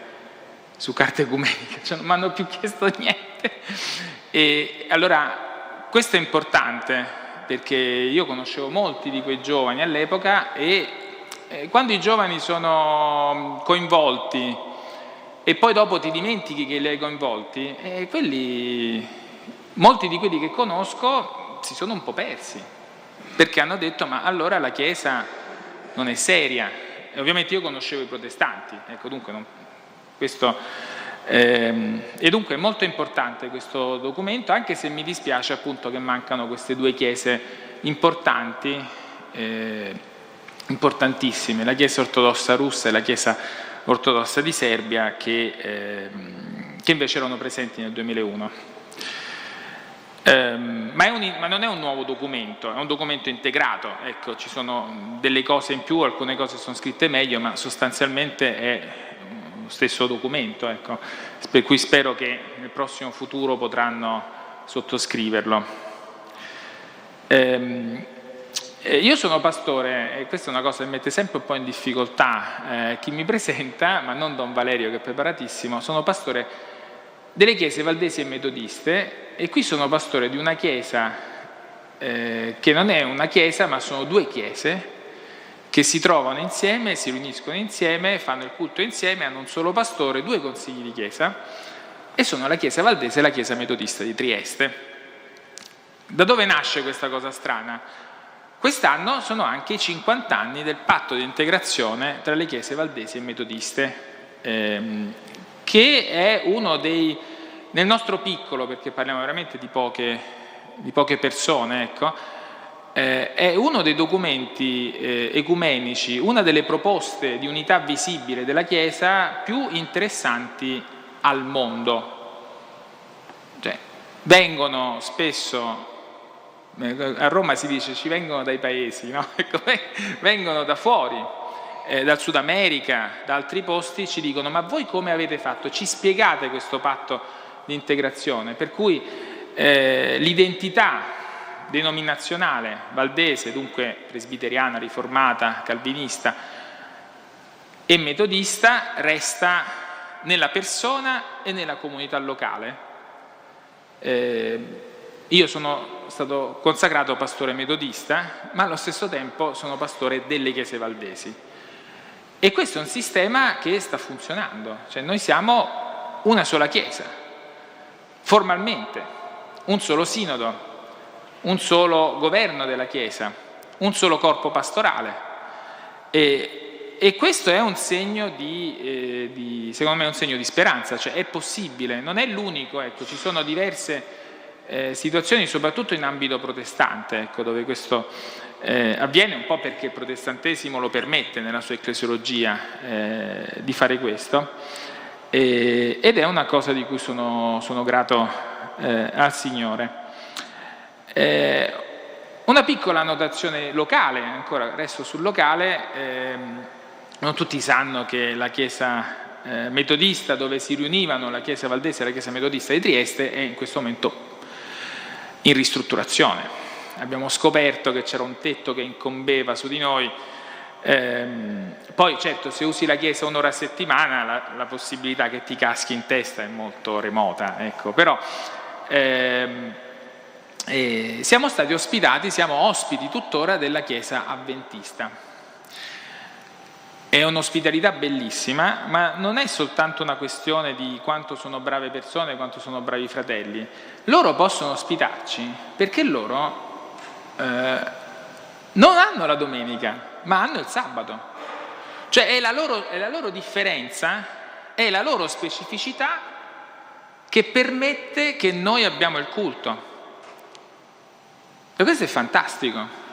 su Carta Ecumenica, cioè non mi hanno più chiesto niente. E allora questo è importante, perché io conoscevo molti di quei giovani all'epoca, e quando i giovani sono coinvolti e poi dopo ti dimentichi che li hai coinvolti, molti di quelli che conosco si sono un po' persi, perché hanno detto ma allora la Chiesa non è seria. E ovviamente io conoscevo i protestanti, ecco, dunque e dunque è molto importante questo documento, anche se mi dispiace appunto che mancano queste 2 chiese importanti, importantissime, la Chiesa ortodossa russa e la Chiesa ortodossa di Serbia, che invece erano presenti nel 2001. Ma non è un nuovo documento, è un documento integrato. Ecco, ci sono delle cose in più, alcune cose sono scritte meglio, ma sostanzialmente è lo stesso documento, ecco, per cui spero che nel prossimo futuro potranno sottoscriverlo. Io sono pastore, e questa è una cosa che mette sempre un po' in difficoltà chi mi presenta, ma non Don Valerio, che è preparatissimo. Sono pastore delle chiese valdesi e metodiste, e qui sono pastore di una chiesa che non è una chiesa, ma sono 2 chiese che si trovano insieme, si riuniscono insieme, fanno il culto insieme, hanno un solo pastore, 2 consigli di chiesa, e sono la chiesa valdese e la chiesa metodista di Trieste. Da dove nasce questa cosa strana? Quest'anno sono anche i 50 anni del patto di integrazione tra le chiese valdesi e metodiste, che è uno dei, nel nostro piccolo, perché parliamo veramente di poche persone, ecco, è uno dei documenti ecumenici, una delle proposte di unità visibile della Chiesa più interessanti al mondo. Cioè, vengono spesso, a Roma si dice ci vengono dai paesi, no? Ecco, vengono da fuori, dal Sud America, da altri posti, ci dicono ma voi come avete fatto? Ci spiegate questo patto di integrazione? Per cui l'identità denominazionale valdese, dunque presbiteriana, riformata, calvinista e metodista, resta nella persona e nella comunità locale. Io sono stato consacrato pastore metodista, ma allo stesso tempo sono pastore delle chiese valdesi. E questo è un sistema che sta funzionando, cioè noi siamo una sola Chiesa, formalmente, un solo sinodo, un solo governo della Chiesa, un solo corpo pastorale. E questo è un segno secondo me è un segno di speranza, cioè è possibile, non è l'unico, ecco, ci sono diverse situazioni, soprattutto in ambito protestante, ecco, dove questo avviene un po' perché il protestantesimo lo permette nella sua ecclesiologia di fare questo, ed è una cosa di cui sono grato al Signore. Una piccola annotazione locale, ancora resto sul locale, non tutti sanno che la Chiesa metodista dove si riunivano la Chiesa Valdese e la Chiesa Metodista di Trieste è in questo momento in ristrutturazione. Abbiamo scoperto che c'era un tetto che incombeva su di noi, poi certo se usi la Chiesa un'ora a settimana la possibilità che ti caschi in testa è molto remota, ecco. Però siamo stati ospitati, siamo ospiti tuttora della Chiesa Avventista. È un'ospitalità bellissima, ma non è soltanto una questione di quanto sono brave persone, quanto sono bravi fratelli. Loro possono ospitarci perché loro non hanno la domenica, ma hanno il sabato. Cioè è la loro differenza, è la loro specificità che permette che noi abbiamo il culto. E questo è fantastico.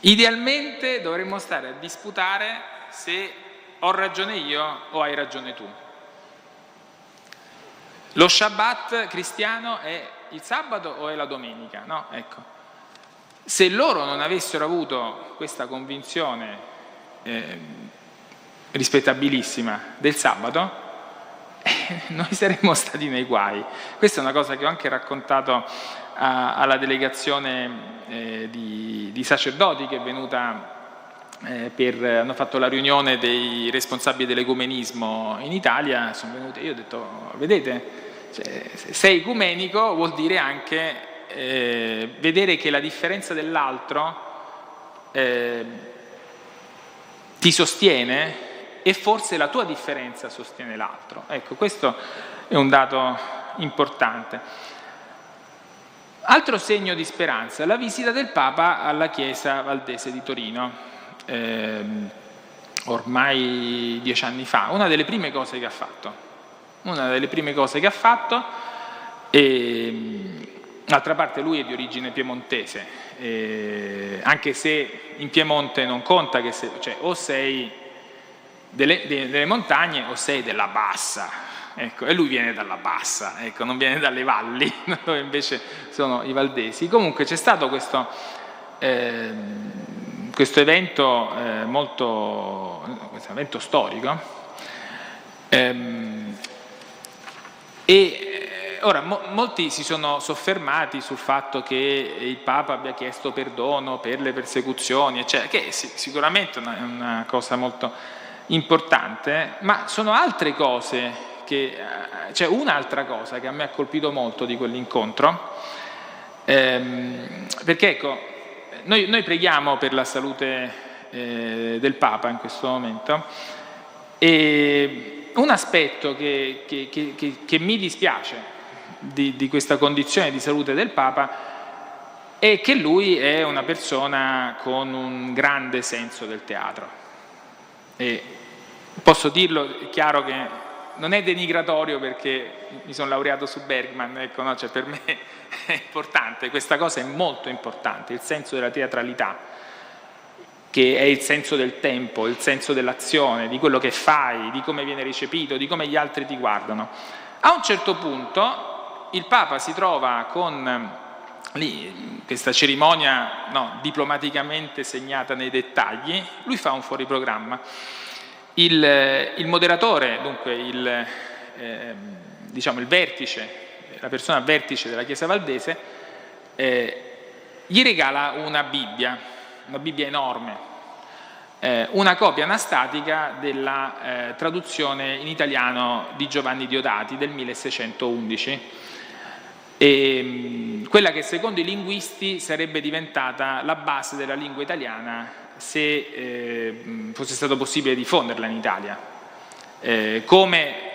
Idealmente dovremmo stare a disputare se ho ragione io o hai ragione tu. Lo Shabbat cristiano è il sabato o è la domenica? No? Ecco. Se loro non avessero avuto questa convinzione rispettabilissima del sabato, noi saremmo stati nei guai. Questa è una cosa che ho anche raccontato alla delegazione di sacerdoti che è venuta hanno fatto la riunione dei responsabili dell'ecumenismo in Italia, sono venuti, io ho detto, vedete, cioè, se sei ecumenico vuol dire anche vedere che la differenza dell'altro ti sostiene e forse la tua differenza sostiene l'altro. Ecco, questo è un dato importante. Altro segno di speranza, la visita del Papa alla Chiesa Valdese di Torino, ormai 10 anni fa, una delle prime cose che ha fatto, e d'altra parte lui è di origine piemontese, anche se in Piemonte non conta che cioè, o sei delle montagne o sei della bassa. Ecco, e lui viene dalla bassa, ecco, non viene dalle valli, dove invece sono i valdesi. Comunque c'è stato questo evento questo evento storico, e ora molti si sono soffermati sul fatto che il Papa abbia chiesto perdono per le persecuzioni, eccetera, che sicuramente è una cosa molto importante, ma sono altre cose. C'è un'altra cosa che a me ha colpito molto di quell'incontro, perché ecco, noi preghiamo per la salute del Papa in questo momento, e un aspetto che mi dispiace di questa condizione di salute del Papa è che lui è una persona con un grande senso del teatro, e posso dirlo, è chiaro che non è denigratorio perché mi sono laureato su Bergman, ecco, no? Cioè per me è importante, questa cosa è molto importante, il senso della teatralità, che è il senso del tempo, il senso dell'azione, di quello che fai, di come viene recepito, di come gli altri ti guardano. A un certo punto il Papa si trova con questa cerimonia diplomaticamente segnata nei dettagli, lui fa un fuoriprogramma. Il moderatore, dunque il vertice, la persona vertice della Chiesa Valdese, gli regala una Bibbia enorme, una copia anastatica della traduzione in italiano di Giovanni Diodati del 1611, quella che secondo i linguisti sarebbe diventata la base della lingua italiana se fosse stato possibile diffonderla in Italia, come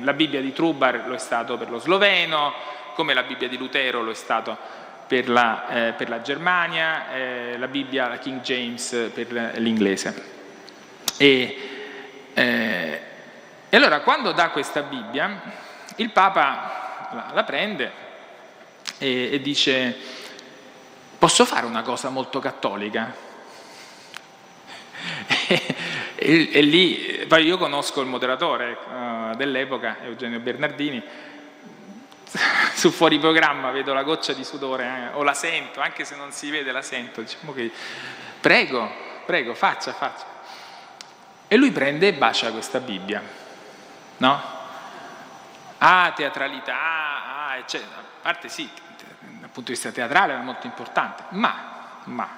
la Bibbia di Trubar lo è stato per lo sloveno, come la Bibbia di Lutero lo è stato per la Germania, la Bibbia, la King James per l'inglese. E allora quando dà questa Bibbia, il Papa la prende e dice: posso fare una cosa molto cattolica? E lì, poi io conosco il moderatore dell'epoca, Eugenio Bernardini, su Fuori Programma vedo la goccia di sudore, o la sento, anche se non si vede la sento, diciamo che prego, faccia. E lui prende e bacia questa Bibbia, no? Teatralità, eccetera. A parte sì, dal punto di vista teatrale era molto importante, ma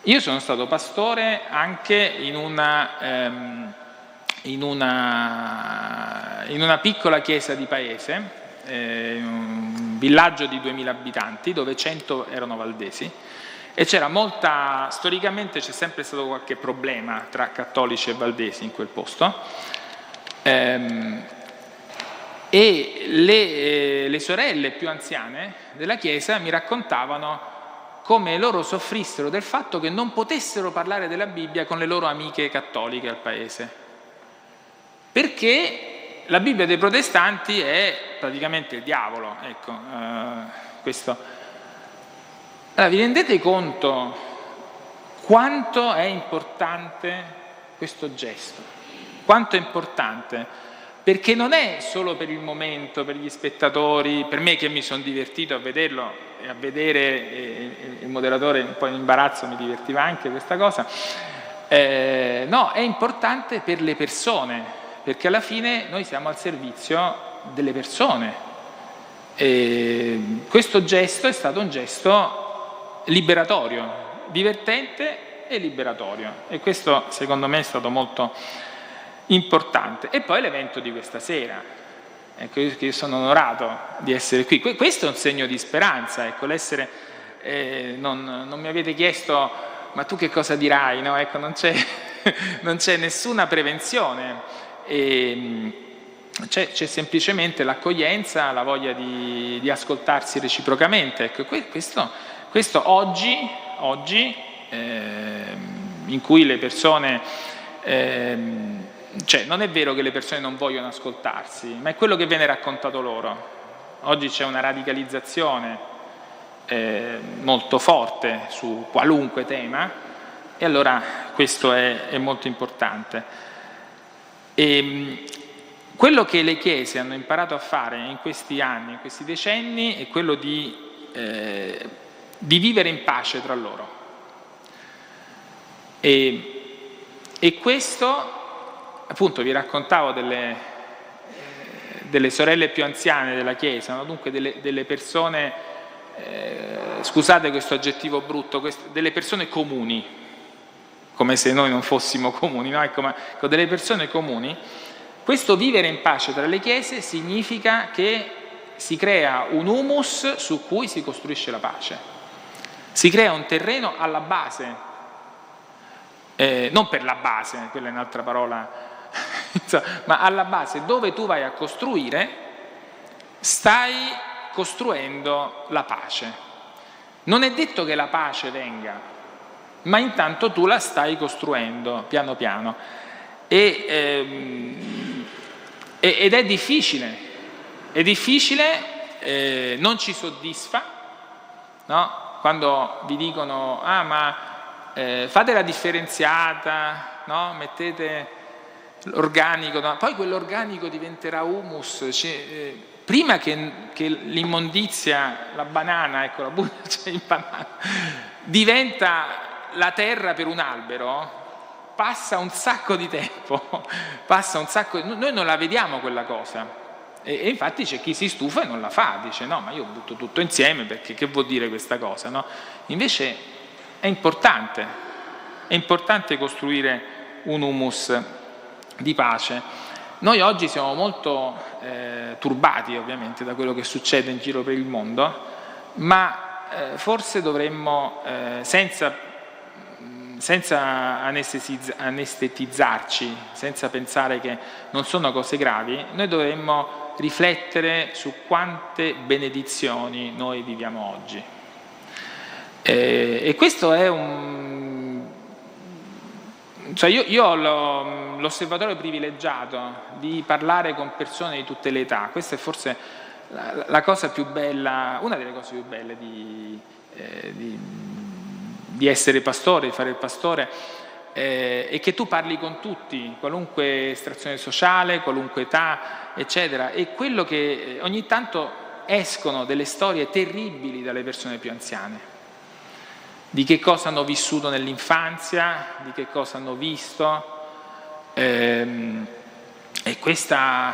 io sono stato pastore anche in una piccola chiesa di paese, un villaggio di 2000 abitanti dove 100 erano valdesi, e c'era storicamente c'è sempre stato qualche problema tra cattolici e valdesi in quel posto, e le sorelle più anziane della chiesa mi raccontavano come loro soffrissero del fatto che non potessero parlare della Bibbia con le loro amiche cattoliche al paese, perché la Bibbia dei protestanti è praticamente il diavolo, ecco, questo. Allora, vi rendete conto quanto è importante questo gesto? Quanto è importante? Perché non è solo per il momento, per gli spettatori, per me che mi sono divertito a vederlo e a vedere il moderatore un po' in imbarazzo, mi divertiva anche questa cosa. No, è importante per le persone, perché alla fine noi siamo al servizio delle persone. Questo gesto è stato un gesto liberatorio, divertente e liberatorio, e questo secondo me è stato molto importante. E poi l'evento di questa sera, ecco, io sono onorato di essere qui. Questo è un segno di speranza, ecco, l'essere non mi avete chiesto ma tu che cosa dirai, no? Ecco, non c'è nessuna prevenzione, c'è semplicemente l'accoglienza, la voglia di ascoltarsi reciprocamente, ecco. Questo oggi in cui le persone cioè non è vero che le persone non vogliono ascoltarsi, ma è quello che viene raccontato loro. Oggi c'è una radicalizzazione molto forte su qualunque tema, e allora questo è molto importante. Quello che le chiese hanno imparato a fare in questi anni, in questi decenni, è quello di vivere in pace tra loro. E questo, appunto, vi raccontavo delle sorelle più anziane della Chiesa, no? Dunque delle persone, scusate questo aggettivo brutto, delle persone comuni, come se noi non fossimo comuni, no? Ecco, delle persone comuni. Questo vivere in pace tra le Chiese significa che si crea un humus su cui si costruisce la pace, si crea un terreno alla base, non per la base, quella è un'altra parola, ma alla base, dove tu vai a costruire, stai costruendo la pace. Non è detto che la pace venga, ma intanto tu la stai costruendo piano piano, ed è difficile, non ci soddisfa, no? Quando vi dicono fate la differenziata, no? Mettete l'organico, no? Poi quell'organico diventerà humus, prima che l'immondizia, la banana, ecco, la buccia di banana, diventa la terra per un albero, passa un sacco di tempo, noi non la vediamo quella cosa, e infatti c'è chi si stufa e non la fa, dice no, ma io butto tutto insieme perché che vuol dire questa cosa, no? Invece è importante costruire un humus di pace. Noi oggi siamo molto turbati ovviamente da quello che succede in giro per il mondo, ma forse dovremmo, senza senza anestetizzarci, senza pensare che non sono cose gravi, noi dovremmo riflettere su quante benedizioni noi viviamo oggi. E questo è cioè io ho l'osservatorio privilegiato di parlare con persone di tutte le età. Questa è forse la cosa più bella, una delle cose più belle di essere pastore, di fare il pastore, è che tu parli con tutti, qualunque estrazione sociale, qualunque età, eccetera. E quello che ogni tanto escono delle storie terribili dalle persone più anziane, di che cosa hanno vissuto nell'infanzia, di che cosa hanno visto. E questa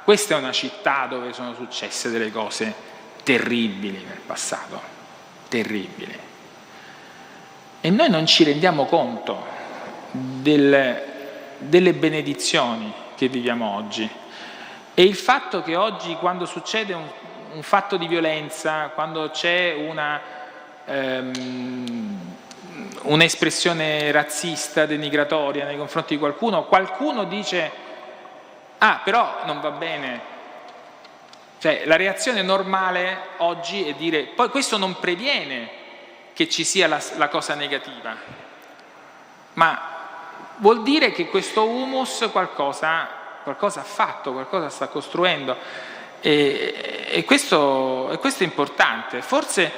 è una città dove sono successe delle cose terribili nel passato, terribili. E noi non ci rendiamo conto delle benedizioni che viviamo oggi. E il fatto che oggi, quando succede un fatto di violenza, quando c'è un'espressione razzista, denigratoria nei confronti di qualcuno dice: ah, però non va bene. Cioè, la reazione normale oggi è dire: poi questo non previene che ci sia la cosa negativa, ma vuol dire che questo humus qualcosa ha fatto, qualcosa sta costruendo, e questo è importante. Forse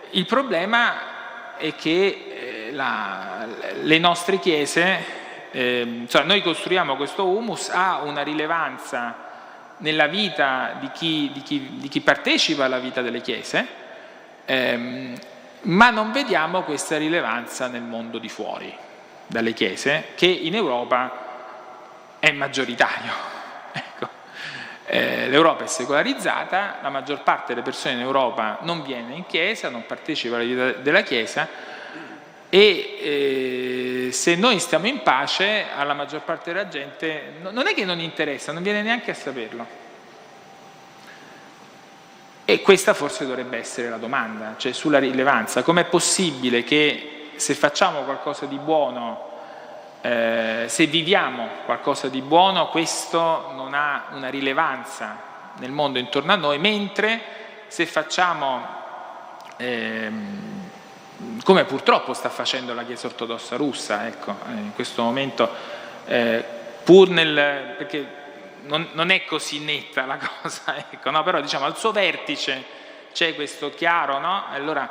il problema è che le nostre chiese, cioè noi costruiamo questo humus, ha una rilevanza nella vita di chi partecipa alla vita delle chiese, ma non vediamo questa rilevanza nel mondo di fuori dalle chiese, che in Europa è maggioritario. Ecco. L'Europa è secolarizzata, la maggior parte delle persone in Europa non viene in chiesa, non partecipa alla vita della chiesa, e se noi stiamo in pace, alla maggior parte della gente non è che non interessa, non viene neanche a saperlo. E questa forse dovrebbe essere la domanda, cioè sulla rilevanza. Com'è possibile che se facciamo qualcosa di buono, se viviamo qualcosa di buono, questo non ha una rilevanza nel mondo intorno a noi, mentre se facciamo, come purtroppo sta facendo la Chiesa ortodossa russa, ecco, in questo momento, perché non è così netta la cosa, ecco, no? Però diciamo al suo vertice c'è questo chiaro, no? Allora,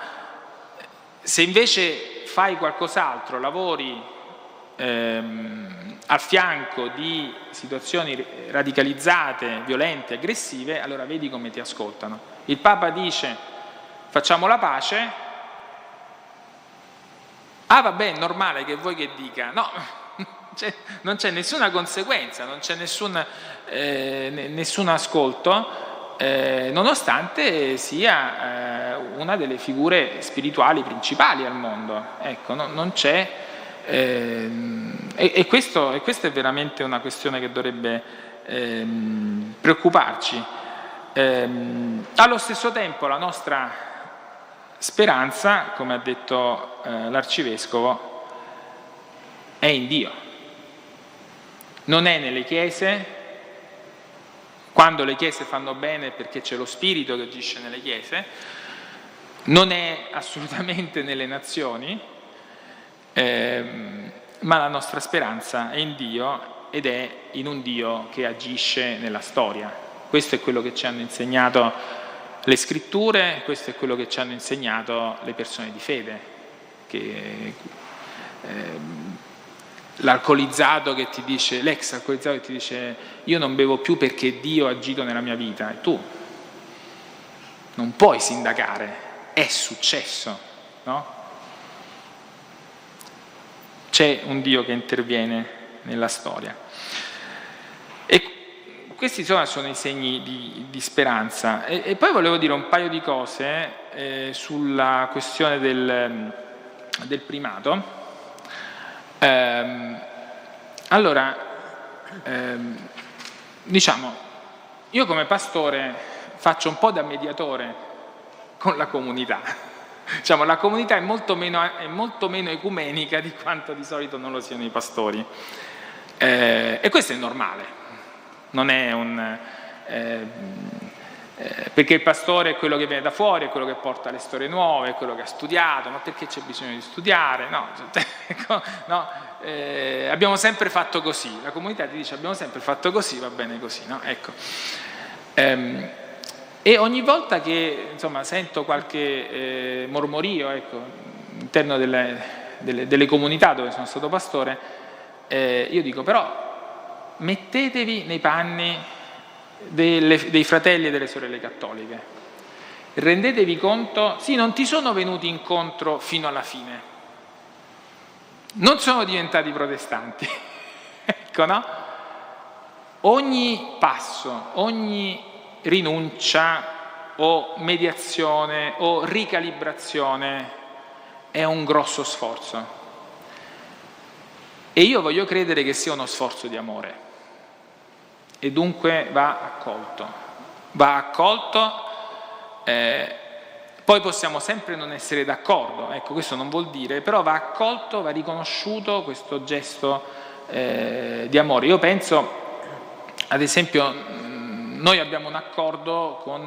se invece fai qualcos'altro, lavori al fianco di situazioni radicalizzate, violente, aggressive, allora vedi come ti ascoltano. Il Papa dice: facciamo la pace. Ah, vabbè, è normale che vuoi che dica? No, non c'è nessuna conseguenza, non c'è nessun ascolto, nonostante sia una delle figure spirituali principali al mondo. Ecco, non c'è. E questa è veramente una questione che dovrebbe preoccuparci. Allo stesso tempo la nostra speranza, come ha detto l'Arcivescovo, è in Dio, non è nelle chiese. Quando le chiese fanno bene è perché c'è lo Spirito che agisce nelle chiese, non è assolutamente nelle nazioni. Ma la nostra speranza è in Dio, ed è in un Dio che agisce nella storia. Questo è quello che ci hanno insegnato le scritture, questo è quello che ci hanno insegnato le persone di fede, l'alcolizzato che ti dice, l'ex alcolizzato che ti dice: io non bevo più perché Dio ha agito nella mia vita. E tu non puoi sindacare, è successo, no? C'è un Dio che interviene nella storia. E questi insomma sono i segni di speranza. E poi volevo dire un paio di cose sulla questione del primato. Allora, diciamo, io come pastore faccio un po' da mediatore con la comunità. Diciamo, la comunità è molto meno ecumenica di quanto di solito non lo siano i pastori. E questo è normale, non è perché il pastore è quello che viene da fuori, è quello che porta le storie nuove, è quello che ha studiato, ma perché c'è bisogno di studiare? No, no, abbiamo sempre fatto così, la comunità ti dice abbiamo sempre fatto così, va bene così, no? Ecco. E ogni volta che insomma, sento qualche mormorio, ecco, all'interno delle comunità dove sono stato pastore, io dico però mettetevi nei panni dei fratelli e delle sorelle cattoliche, rendetevi conto, sì, non ti sono venuti incontro fino alla fine, non sono diventati protestanti, ecco, no? Ogni passo, ogni rinuncia o mediazione o ricalibrazione è un grosso sforzo e io voglio credere che sia uno sforzo di amore e dunque va accolto, poi possiamo sempre non essere d'accordo, ecco, questo non vuol dire, però va accolto, va riconosciuto questo gesto di amore. Io penso, ad esempio, noi abbiamo un accordo con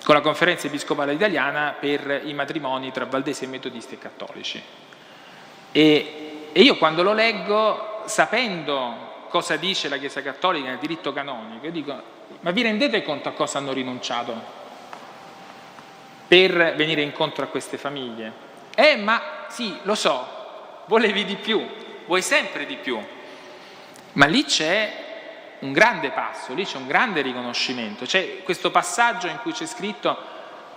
la Conferenza Episcopale Italiana per i matrimoni tra valdesi e metodisti e cattolici. E io quando lo leggo, sapendo cosa dice la Chiesa Cattolica nel diritto canonico, io dico, ma vi rendete conto a cosa hanno rinunciato per venire incontro a queste famiglie? Ma sì, lo so, volevi di più, vuoi sempre di più, ma lì c'è un grande passo, lì c'è un grande riconoscimento, c'è questo passaggio in cui c'è scritto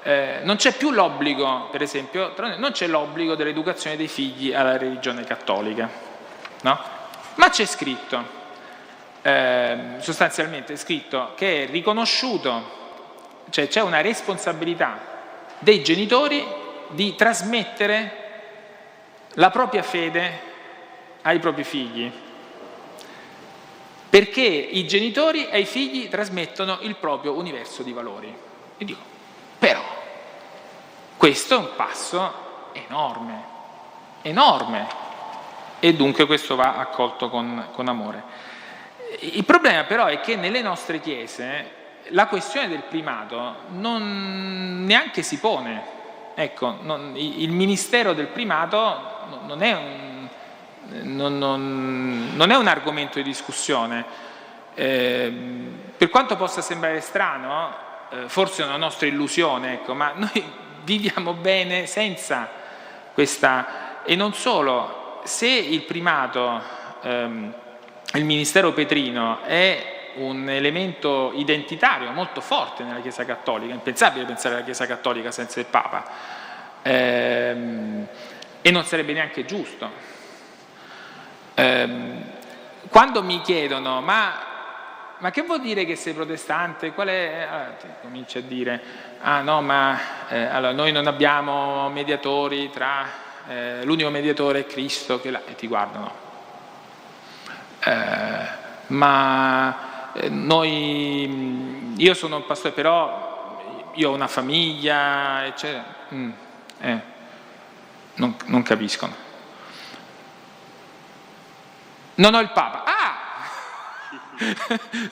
non c'è più l'obbligo, per esempio, non c'è l'obbligo dell'educazione dei figli alla religione cattolica, no? Ma c'è scritto, sostanzialmente è scritto che è riconosciuto, cioè c'è una responsabilità dei genitori di trasmettere la propria fede ai propri figli, perché i genitori ai figli trasmettono il proprio universo di valori. E dico, però, questo è un passo enorme, enorme, e dunque questo va accolto con amore. Il problema però è che nelle nostre chiese la questione del primato non neanche si pone. Ecco, il ministero del primato non è un argomento di discussione. Per quanto possa sembrare strano, forse è una nostra illusione, ecco, ma noi viviamo bene senza questa. E non solo, se il primato, il ministero petrino è un elemento identitario molto forte nella Chiesa Cattolica, è impensabile pensare alla Chiesa Cattolica senza il Papa, e non sarebbe neanche giusto. Quando mi chiedono ma che vuol dire che sei protestante? Qual è? Allora, cominci a dire no, ma allora, noi non abbiamo mediatori l'unico mediatore è Cristo, e ti guardano, io sono un pastore, però io ho una famiglia, eccetera. Non capiscono. Non ho il Papa.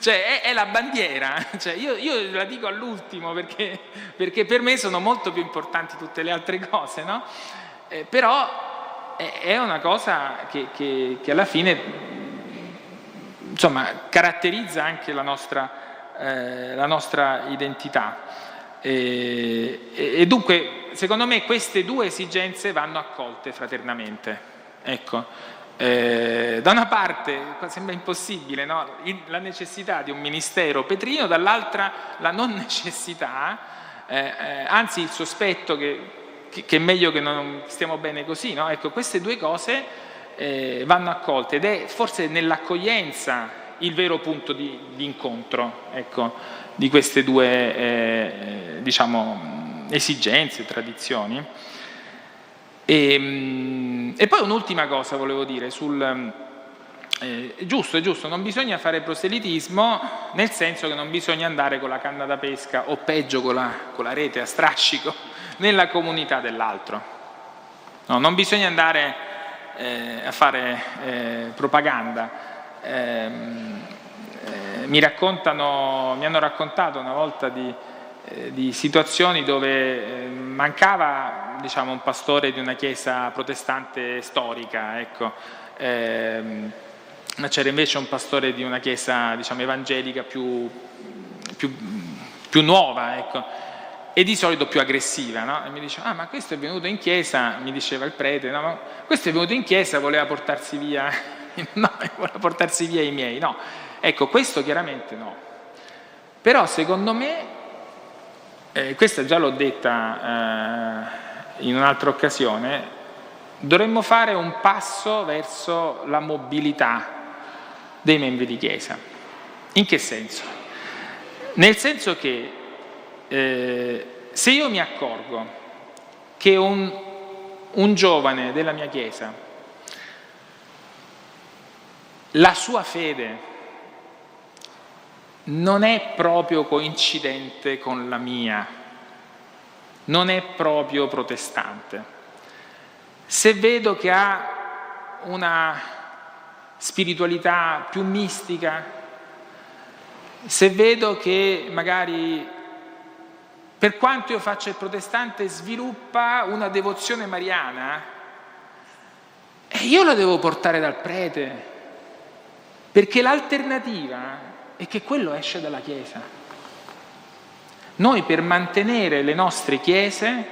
Cioè è la bandiera, cioè, io la dico all'ultimo perché per me sono molto più importanti tutte le altre cose, no? Però è una cosa che alla fine insomma caratterizza anche la nostra identità, e dunque secondo me queste due esigenze vanno accolte fraternamente, ecco. Da una parte sembra impossibile, no? La necessità di un ministero petrino, dall'altra la non necessità, anzi il sospetto che è meglio che non stiamo bene così, no? Ecco, queste due cose vanno accolte, ed è forse nell'accoglienza il vero punto di incontro, ecco, di queste due diciamo esigenze, tradizioni. E poi un'ultima cosa volevo dire è giusto, non bisogna fare proselitismo, nel senso che non bisogna andare con la canna da pesca o peggio con la rete a strascico nella comunità dell'altro. No, non bisogna andare a fare propaganda. Mi hanno raccontato una volta di situazioni dove mancava, diciamo, un pastore di una chiesa protestante storica, ecco, ma c'era invece un pastore di una chiesa, diciamo, evangelica più nuova, ecco, e di solito più aggressiva, no? E mi diceva: ma questo è venuto in chiesa, mi diceva il prete, no, ma questo è venuto in chiesa, voleva portarsi via no, voleva portarsi via i miei, no. Ecco, questo chiaramente no. Però secondo me, questa già l'ho detta in un'altra occasione, dovremmo fare un passo verso la mobilità dei membri di chiesa. In che senso? Nel senso che se io mi accorgo che un giovane della mia chiesa, la sua fede non è proprio coincidente con la mia, non è proprio protestante, se vedo che ha una spiritualità più mistica, se vedo che magari, per quanto io faccia il protestante, sviluppa una devozione mariana, io la devo portare dal prete, perché l'alternativa è che quello esce dalla Chiesa. Noi, per mantenere le nostre chiese,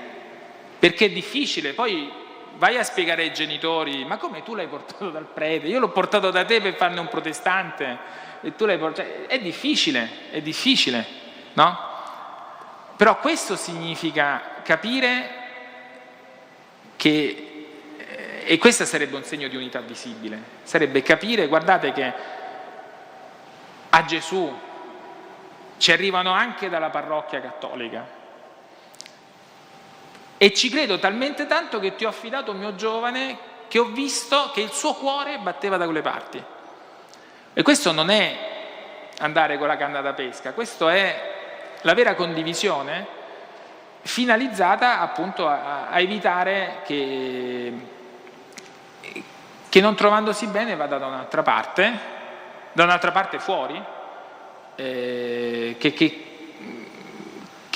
perché è difficile, poi vai a spiegare ai genitori: ma come, tu l'hai portato dal prete? Io l'ho portato da te per farne un protestante e tu l'hai portato... È difficile, no? Però questo significa capire che, e questo sarebbe un segno di unità visibile, sarebbe capire, guardate che a Gesù ci arrivano anche dalla parrocchia cattolica, e ci credo talmente tanto che ti ho affidato un mio giovane che ho visto che il suo cuore batteva da quelle parti. E questo non è andare con la canna da pesca, questo è la vera condivisione finalizzata appunto a evitare che non trovandosi bene vada da un'altra parte fuori, che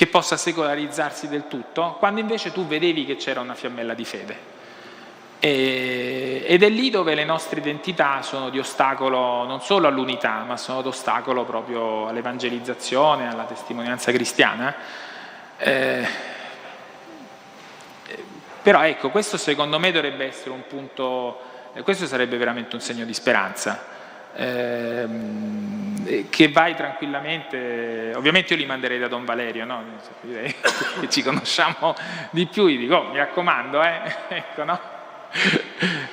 possa secolarizzarsi del tutto, quando invece tu vedevi che c'era una fiammella di fede. Ed è lì dove le nostre identità sono di ostacolo non solo all'unità, ma sono d'ostacolo proprio all'evangelizzazione, alla testimonianza cristiana. Però ecco, questo secondo me dovrebbe essere un punto, questo sarebbe veramente un segno di speranza, che vai tranquillamente. Ovviamente io li manderei da Don Valerio, no? Che ci conosciamo di più, gli dico: mi raccomando, ecco, no?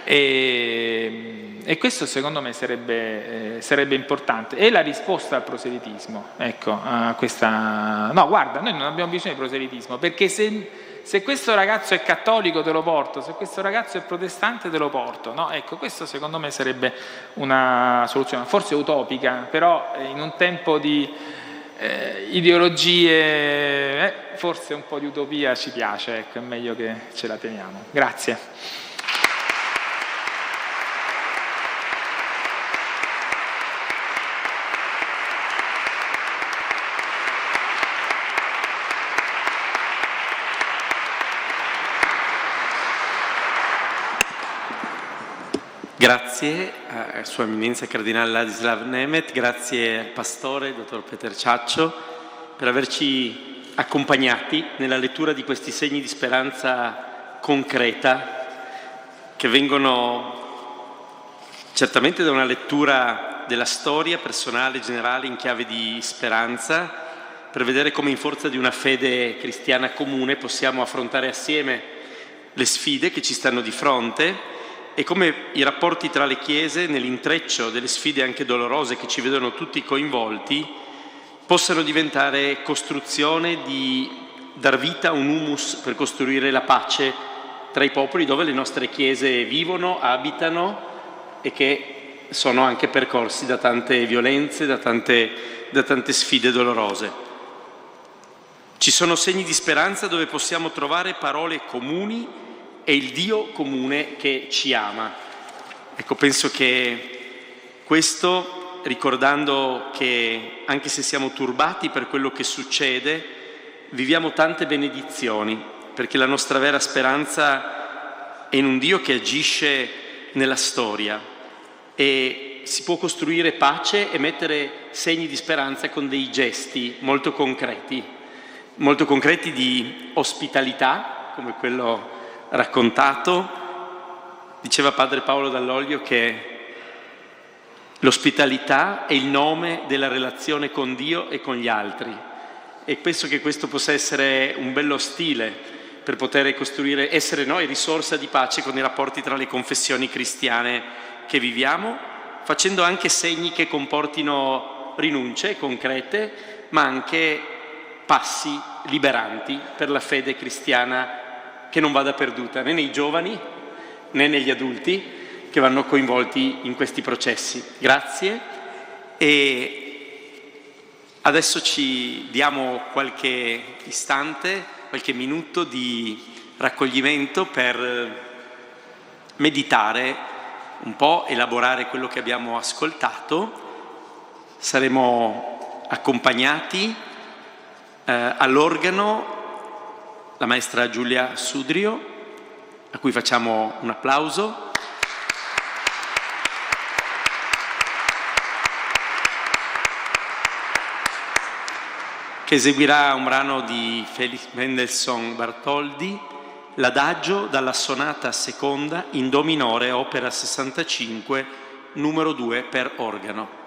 E questo secondo me sarebbe importante. E la risposta al proselitismo, ecco, a questa... No, guarda, noi non abbiamo bisogno di proselitismo, perché se questo ragazzo è cattolico te lo porto, se questo ragazzo è protestante te lo porto, no? Ecco, questo secondo me sarebbe una soluzione, forse utopica, però in un tempo di ideologie, forse un po' di utopia ci piace, ecco, è meglio che ce la teniamo. Grazie. Grazie a Sua Eminenza Cardinale Ladislav Nemet, grazie al Pastore, Dottor Peter Ciaccio, per averci accompagnati nella lettura di questi segni di speranza concreta, che vengono certamente da una lettura della storia personale, generale, in chiave di speranza, per vedere come in forza di una fede cristiana comune possiamo affrontare assieme le sfide che ci stanno di fronte, e come i rapporti tra le chiese, nell'intreccio delle sfide anche dolorose che ci vedono tutti coinvolti, possano diventare costruzione di dar vita a un humus per costruire la pace tra i popoli dove le nostre chiese vivono, abitano e che sono anche percorsi da tante violenze, da tante sfide dolorose. Ci sono segni di speranza dove possiamo trovare parole comuni e il Dio comune che ci ama. Ecco, penso che questo, ricordando che anche se siamo turbati per quello che succede, viviamo tante benedizioni, perché la nostra vera speranza è in un Dio che agisce nella storia e si può costruire pace e mettere segni di speranza con dei gesti molto concreti di ospitalità, come quello raccontato. Diceva padre Paolo Dall'Oglio che l'ospitalità è il nome della relazione con Dio e con gli altri, e penso che questo possa essere un bello stile per poter costruire, essere noi risorsa di pace con i rapporti tra le confessioni cristiane che viviamo, facendo anche segni che comportino rinunce concrete, ma anche passi liberanti per la fede cristiana che non vada perduta né nei giovani né negli adulti che vanno coinvolti in questi processi. Grazie, e adesso ci diamo qualche istante, qualche minuto di raccoglimento per meditare un po', elaborare quello che abbiamo ascoltato. Saremo accompagnati all'organo la maestra Giulia Sudrio, a cui facciamo un applauso. Che eseguirà un brano di Felix Mendelssohn Bartholdy, l'adagio dalla sonata seconda in do minore, opera 65, numero 2 per organo.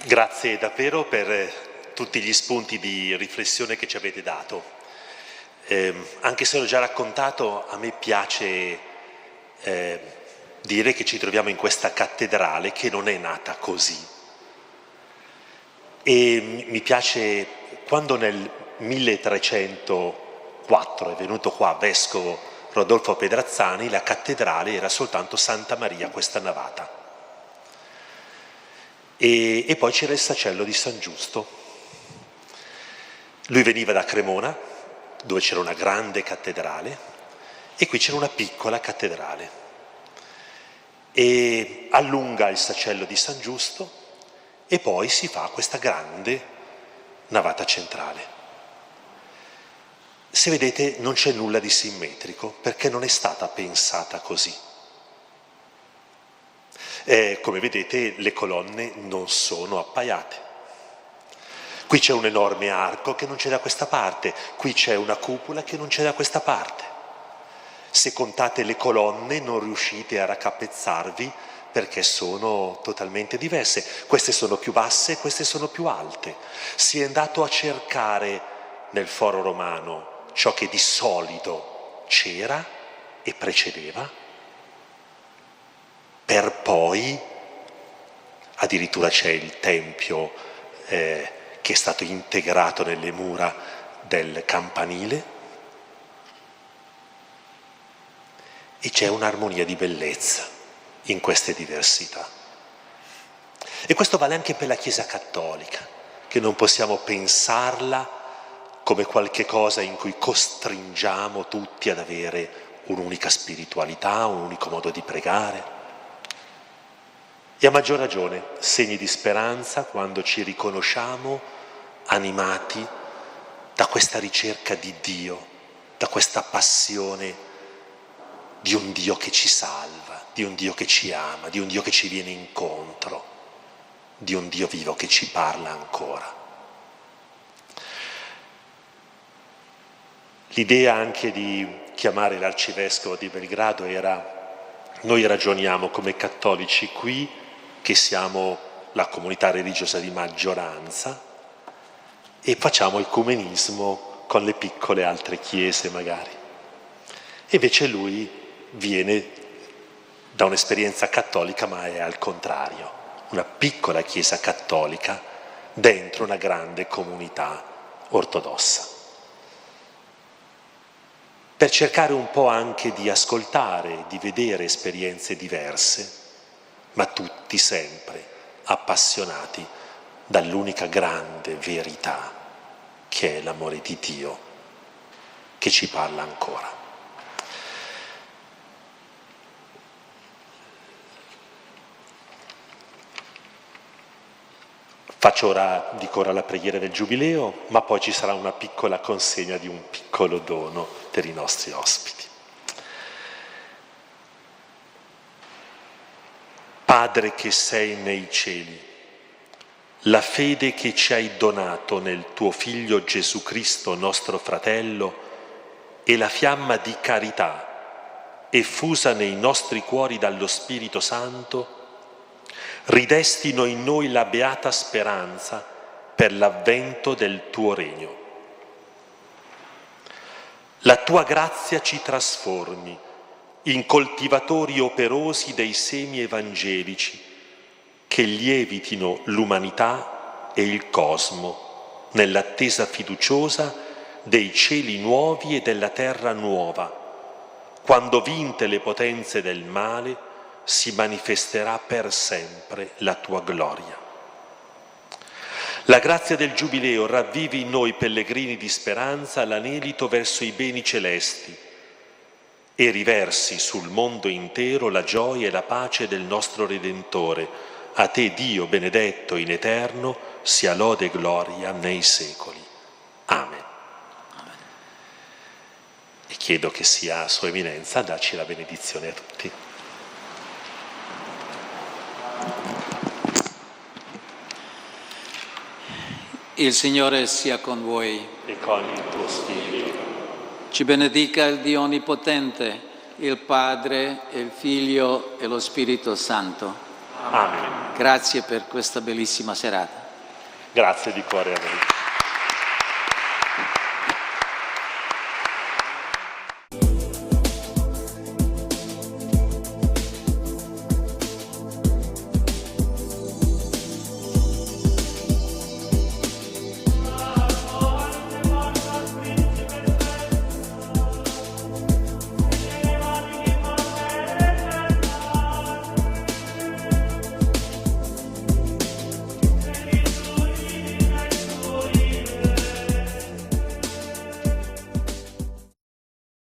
Grazie davvero per tutti gli spunti di riflessione che ci avete dato. Anche se l'ho già raccontato, a me piace dire che ci troviamo in questa cattedrale che non è nata così. E mi piace quando nel 1304 è venuto qua vescovo Rodolfo Pedrazzani, la cattedrale era soltanto Santa Maria questa navata. E poi c'era il sacello di San Giusto. Lui veniva da Cremona, dove c'era una grande cattedrale, e qui c'era una piccola cattedrale. E allunga il sacello di San Giusto e poi si fa questa grande navata centrale. Se vedete non c'è nulla di simmetrico perché non è stata pensata così. Come vedete le colonne non sono appaiate. Qui c'è un enorme arco che non c'è da questa parte, qui c'è una cupola che non c'è da questa parte. Se contate le colonne non riuscite a raccapezzarvi perché sono totalmente diverse. Queste sono più basse, queste sono più alte. Si è andato a cercare nel foro romano ciò che di solido c'era e precedeva, per poi, addirittura c'è il tempio che è stato integrato nelle mura del campanile, e c'è un'armonia di bellezza in queste diversità. E questo vale anche per la Chiesa Cattolica, che non possiamo pensarla come qualche cosa in cui costringiamo tutti ad avere un'unica spiritualità, un unico modo di pregare. E a maggior ragione segni di speranza quando ci riconosciamo animati da questa ricerca di Dio, da questa passione di un Dio che ci salva, di un Dio che ci ama, di un Dio che ci viene incontro, di un Dio vivo che ci parla ancora. L'idea anche di chiamare l'arcivescovo di Belgrado era: noi ragioniamo come cattolici qui, che siamo la comunità religiosa di maggioranza, e facciamo ecumenismo con le piccole altre chiese magari. E invece lui viene da un'esperienza cattolica, ma è al contrario, una piccola chiesa cattolica dentro una grande comunità ortodossa. Per cercare un po' anche di ascoltare, di vedere esperienze diverse, ma tutti sempre appassionati dall'unica grande verità che è l'amore di Dio che ci parla ancora. Dico ora la preghiera del Giubileo, ma poi ci sarà una piccola consegna di un piccolo dono per i nostri ospiti. Padre che sei nei cieli, la fede che ci hai donato nel tuo Figlio Gesù Cristo, nostro fratello, e la fiamma di carità effusa nei nostri cuori dallo Spirito Santo, ridestino in noi la beata speranza per l'avvento del tuo regno. La tua grazia ci trasformi in coltivatori operosi dei semi evangelici che lievitino l'umanità e il cosmo nell'attesa fiduciosa dei cieli nuovi e della terra nuova, quando vinte le potenze del male si manifesterà per sempre la tua gloria. La grazia del Giubileo ravvivi in noi pellegrini di speranza l'anelito verso i beni celesti e riversi sul mondo intero la gioia e la pace del nostro Redentore. A te, Dio benedetto in eterno, sia lode e gloria nei secoli. Amen. E chiedo che sia Sua Eminenza a darci la benedizione a tutti. Il Signore sia con voi. E con il tuo spirito. Ci benedica il Dio Onnipotente, il Padre, il Figlio e lo Spirito Santo. Amen. Grazie per questa bellissima serata. Grazie di cuore a voi.